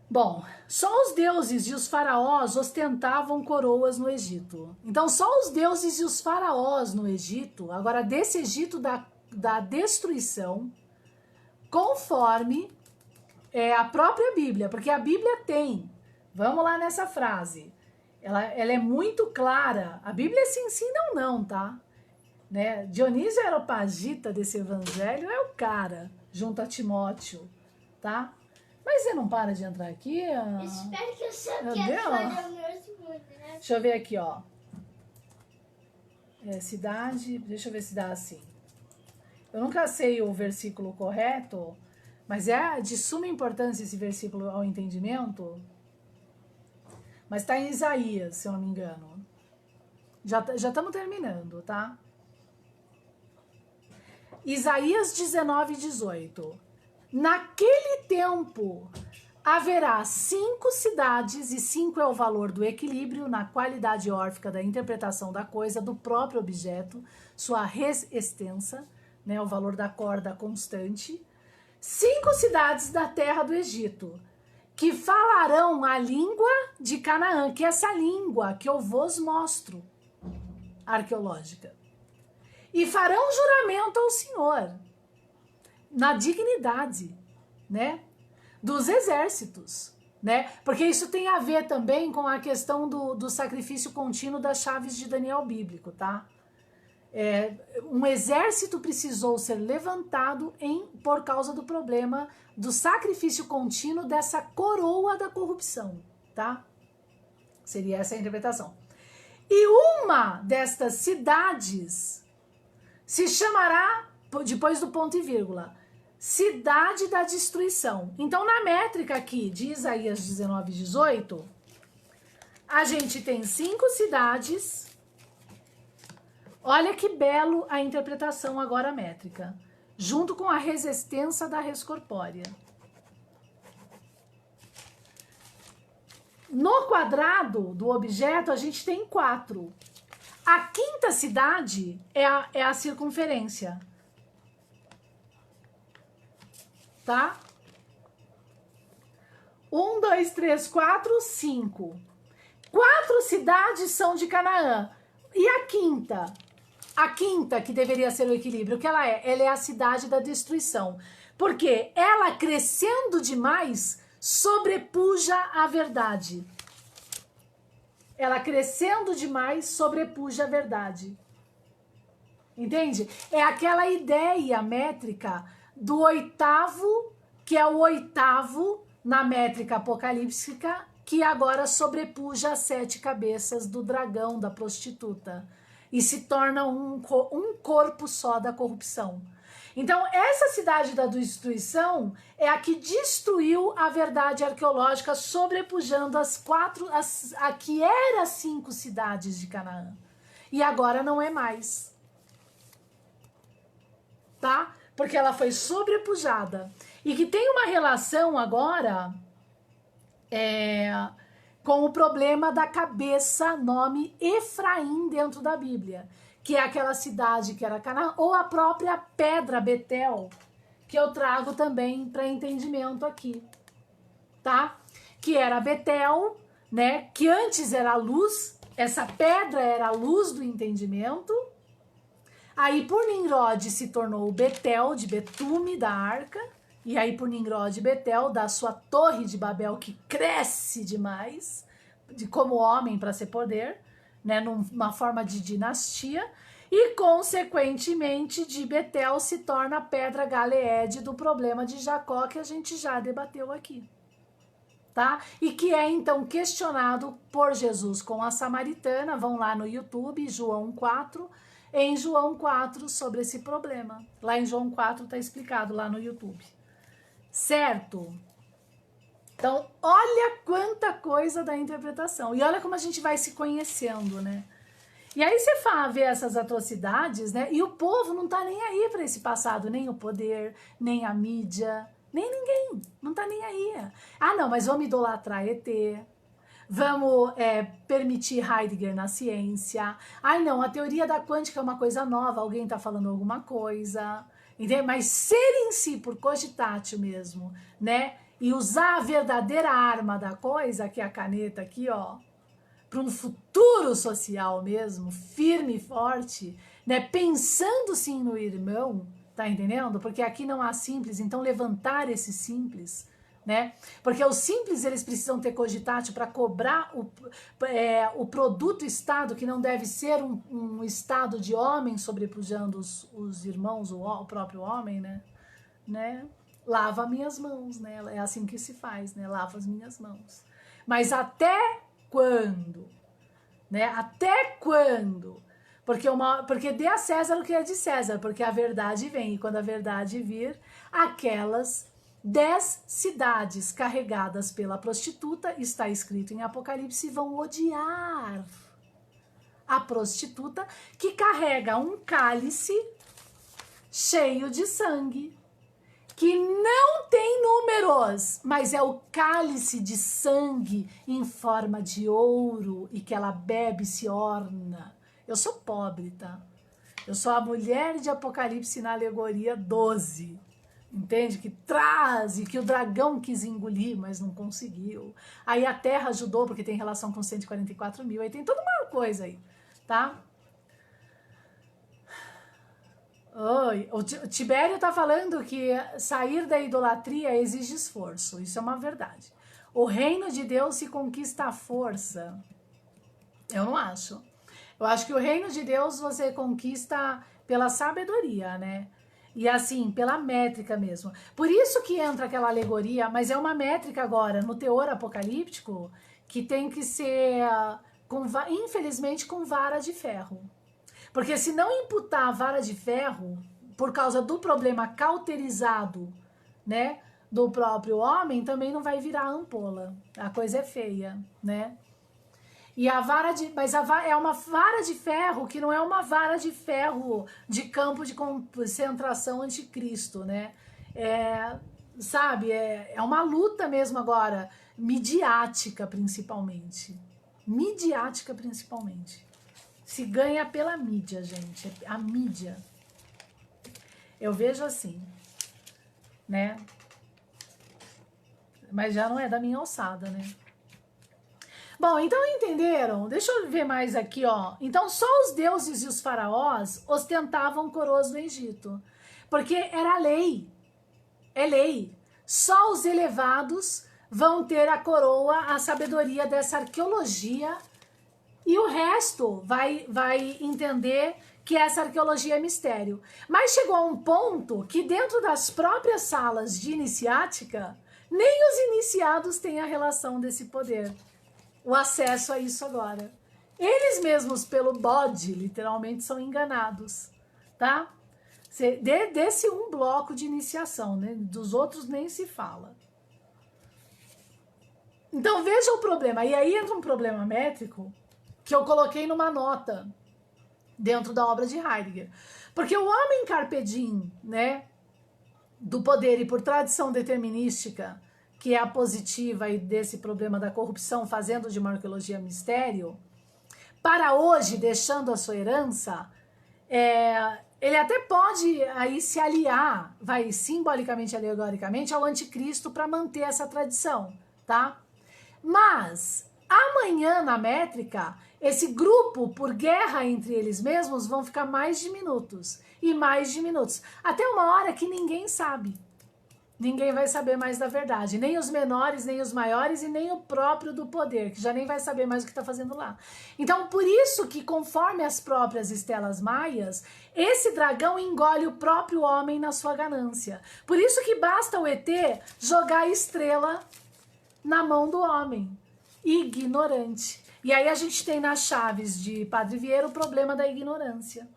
Speaker 1: Bom, só os deuses e os faraós ostentavam coroas no Egito. Então, só os deuses e os faraós no Egito, agora desse Egito da destruição, conforme a própria Bíblia, porque a Bíblia tem, vamos lá nessa frase, ela é muito clara, a Bíblia é sim, sim, não, não, tá? Né? Dionísio Areopagita desse evangelho é o cara, junto a Timóteo, tá? Mas você não para de entrar aqui?
Speaker 2: Espero que eu saiba muito, né?
Speaker 1: Deixa eu ver aqui, ó. Cidade, deixa eu ver se dá assim. Eu nunca sei o versículo correto, mas é de suma importância esse versículo ao entendimento. Mas tá em Isaías, se eu não me engano. Já estamos terminando, tá? Isaías 19:18. Naquele tempo haverá 5 cidades, e 5 é o valor do equilíbrio na qualidade órfica da interpretação da coisa, do próprio objeto, sua res extensa, né, o valor da corda constante. 5 cidades da terra do Egito, que falarão a língua de Canaã, que é essa língua que eu vos mostro, arqueológica. E farão juramento ao Senhor, na dignidade, né, dos exércitos, né, porque isso tem a ver também com a questão do sacrifício contínuo das chaves de Daniel bíblico, tá? Um exército precisou ser levantado por causa do problema do sacrifício contínuo dessa coroa da corrupção, tá? Seria essa a interpretação. E uma destas cidades se chamará, depois do ponto e vírgula, cidade da destruição. Então, na métrica aqui de Isaías 19:18, a gente tem 5 cidades. Olha que belo a interpretação agora métrica, junto com a resistência da res corpórea. No quadrado do objeto, a gente tem 4. A quinta cidade é a circunferência. Tá? 1, 2, 3, 4, 5. 4 cidades são de Canaã. E a quinta? A quinta, que deveria ser o equilíbrio, o que ela é? Ela é a cidade da destruição. Porque ela, crescendo demais, sobrepuja a verdade. Ela, crescendo demais, sobrepuja a verdade. Entende? É aquela ideia métrica do 8º, que é o 8º na métrica apocalíptica, que agora sobrepuja as 7 cabeças do dragão, da prostituta, e se torna um corpo só da corrupção. Então, essa cidade da destruição é a que destruiu a verdade arqueológica, sobrepujando a que era 5 cidades de Canaã. E agora não é mais. Tá? Porque ela foi sobrepujada. E que tem uma relação agora com o problema da cabeça, nome Efraim dentro da Bíblia, que é aquela cidade que era Canaã, ou a própria pedra Betel, que eu trago também para entendimento aqui, tá? Que era Betel, né? Que antes era a luz, essa pedra era a luz do entendimento. Aí por Nimrod se tornou o Betel, de betume da arca, e aí por Nimrod Betel, da sua torre de Babel, que cresce demais, como homem para ser poder, né, numa forma de dinastia, e consequentemente de Betel se torna a pedra Galeede do problema de Jacó, que a gente já debateu aqui, tá? E que é então questionado por Jesus com a samaritana. Vão lá no YouTube, João 4, em João 4 sobre esse problema. Lá em João 4 tá explicado lá no YouTube. Certo? Então, olha quanta coisa da interpretação. E olha como a gente vai se conhecendo, né? E aí você vê essas atrocidades, né? E o povo não tá nem aí para esse passado, nem o poder, nem a mídia, Nem ninguém, não tá nem aí. Ah, não, mas vamos idolatrar ET, vamos permitir Heidegger na ciência. Ai, não, a teoria da quântica é uma coisa nova, alguém tá falando alguma coisa, entende? Mas ser em si, por cogitatio mesmo, né? E usar a verdadeira arma da coisa, que é a caneta aqui, ó, para um futuro social mesmo, firme e forte, né? Pensando sim no irmão, tá entendendo? Porque aqui não há simples, então levantar esse simples, né? Porque os simples eles precisam ter cogitatio para cobrar o produto Estado, que não deve ser um Estado de homem sobrepujando os irmãos, o próprio homem, né? Lava minhas mãos, né? É assim que se faz, né? Lava as minhas mãos. Mas até quando? Né? Até quando? Porque dê a César o que é de César, porque a verdade vem, e quando a verdade vir, aquelas 10 cidades carregadas pela prostituta, está escrito em Apocalipse, vão odiar a prostituta que carrega um cálice cheio de sangue, que não tem números, mas é o cálice de sangue em forma de ouro e que ela bebe e se orna. Eu sou pobre, tá? Eu sou a mulher de Apocalipse na alegoria 12, entende? Que traz e que o dragão quis engolir, mas não conseguiu. Aí a terra ajudou porque tem relação com 144 mil, aí tem toda uma coisa aí, tá? Oi, o Tibério tá falando que sair da idolatria exige esforço. Isso é uma verdade. O reino de Deus se conquista à força. Eu não acho. Eu acho que o reino de Deus você conquista pela sabedoria, né? E assim, pela métrica mesmo. Por isso que entra aquela alegoria, mas é uma métrica agora, no teor apocalíptico, que tem que ser, infelizmente, com vara de ferro. Porque se não imputar a vara de ferro, por causa do problema cauterizado, né, do próprio homem, também não vai virar ampola. A coisa é feia, né? E a vara de... Mas é uma vara de ferro que não é uma vara de ferro de campo de concentração anticristo, né? Sabe, é uma luta mesmo agora, midiática principalmente. Midiática principalmente. Se ganha pela mídia, gente. A mídia. Eu vejo assim, né? Mas já não é da minha alçada, né? Bom, então entenderam? Deixa eu ver mais aqui, ó. Então só os deuses e os faraós ostentavam coroas no Egito. Porque era lei. É lei. Só os elevados vão ter a coroa, a sabedoria dessa arqueologia. E o resto vai entender que essa arqueologia é mistério. Mas chegou a um ponto que dentro das próprias salas de iniciática, nem os iniciados têm a relação desse poder. O acesso a isso agora. Eles mesmos, pelo bode, literalmente, são enganados. Tá? Desse um bloco de iniciação, né? Dos outros nem se fala. Então veja o problema. E aí entra um problema métrico que eu coloquei numa nota dentro da obra de Heidegger. Porque o homem carpe diem, né, do poder e por tradição determinística, que é a positiva e desse problema da corrupção, fazendo de uma arqueologia mistério, para hoje, deixando a sua herança, ele até pode aí se aliar, vai simbolicamente, alegoricamente, ao anticristo para manter essa tradição, tá? Mas amanhã na métrica, esse grupo, por guerra entre eles mesmos, vão ficar mais de minutos e mais de minutos. Até uma hora que ninguém sabe. Ninguém vai saber mais da verdade. Nem os menores, nem os maiores e nem o próprio do poder, que já nem vai saber mais o que está fazendo lá. Então, por isso que, conforme as próprias estelas maias, esse dragão engole o próprio homem na sua ganância. Por isso que basta o ET jogar a estrela na mão do homem. Ignorante. E aí a gente tem nas chaves de Padre Vieira o problema da ignorância,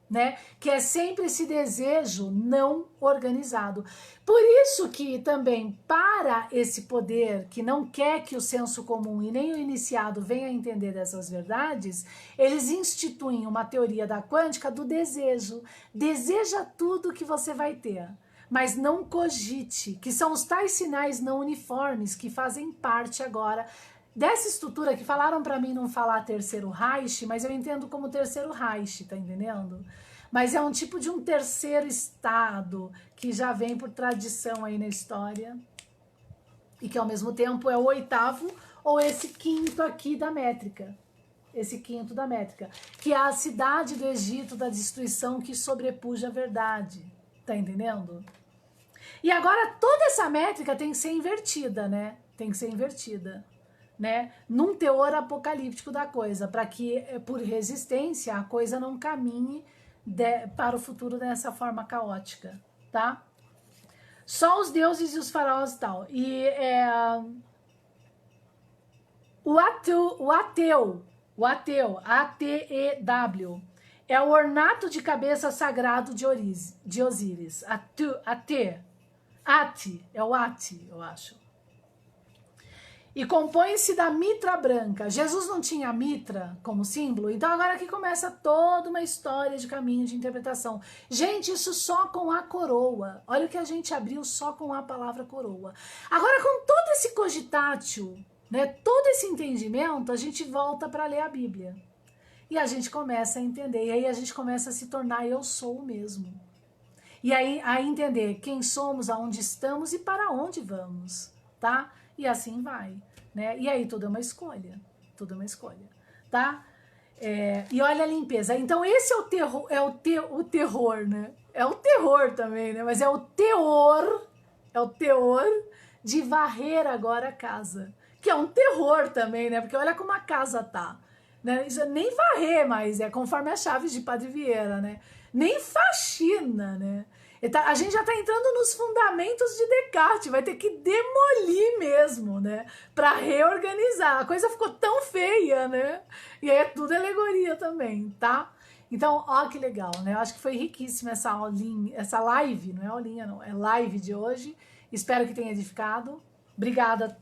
Speaker 1: né? Que é sempre esse desejo não organizado. Por isso que também, para esse poder que não quer que o senso comum e nem o iniciado venha a entender dessas verdades, eles instituem uma teoria da quântica do desejo. Deseja tudo que você vai ter. mas não cogite, que são os tais sinais não uniformes que fazem parte agora dessa estrutura que falaram para mim não falar terceiro Reich, mas eu entendo como terceiro Reich, tá entendendo? Mas é um tipo de um terceiro estado que já vem por tradição aí na história e que ao mesmo tempo é o oitavo ou esse quinto aqui da métrica. Esse quinto da métrica, que é a cidade do Egito da destruição que sobrepuja a verdade. Tá entendendo? E agora toda essa métrica tem que ser invertida, né? Tem que ser invertida, né? Num teor apocalíptico da coisa, para que por resistência a coisa não caminhe para o futuro dessa forma caótica, tá? Só os deuses e os faraós e tal. E o ateu, A-T-E-W, é o ornato de cabeça sagrado de Osíris. Ate, é o Ati, eu acho. E compõe-se da mitra branca. Jesus não tinha mitra como símbolo, então agora aqui começa toda uma história de caminho de interpretação. Gente, isso só com a coroa. Olha o que a gente abriu só com a palavra coroa. Agora com todo esse cogitatio, né, todo esse entendimento, a gente volta para ler a Bíblia. E a gente começa a entender, e aí a gente começa a se tornar eu sou o mesmo. E aí a entender quem somos, aonde estamos e para onde vamos, tá? E assim vai, né? E aí tudo é uma escolha, tá? E olha a limpeza. Então esse é o terror, o terror, né? É o terror também, né? Mas é o teor de varrer agora a casa. Que é um terror também, né? Porque olha como a casa tá. Né? Isso nem varrer, mas é conforme as chaves de Padre Vieira, né? Nem faxina, né? A gente já tá entrando nos fundamentos de Descartes, vai ter que demolir mesmo, né? Pra reorganizar. A coisa ficou tão feia, né? E aí é tudo alegoria também, tá? Então, ó que legal, né? Eu acho que foi riquíssima essa aulinha, essa live, não é aulinha não, é live de hoje. Espero que tenha edificado. Obrigada,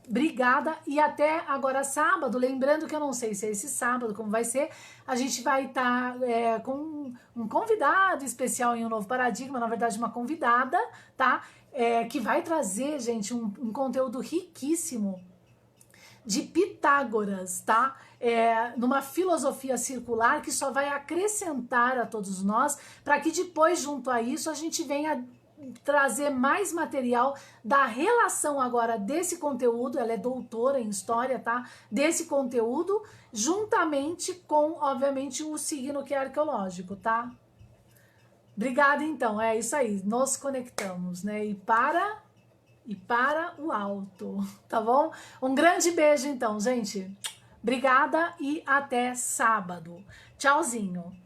Speaker 1: e até agora sábado, lembrando que eu não sei se é esse sábado, como vai ser, a gente vai estar com um convidado especial em um novo paradigma, na verdade uma convidada, tá? Que vai trazer, gente, um conteúdo riquíssimo de Pitágoras, tá? Numa filosofia circular que só vai acrescentar a todos nós, para que depois, junto a isso, a gente venha trazer mais material da relação agora desse conteúdo, ela é doutora em história, tá? Desse conteúdo, juntamente com, obviamente, o signo que é arqueológico, tá? Obrigada, então, é isso aí, nos conectamos, né? E para o alto, tá bom? Um grande beijo, então, gente. Obrigada e até sábado. Tchauzinho.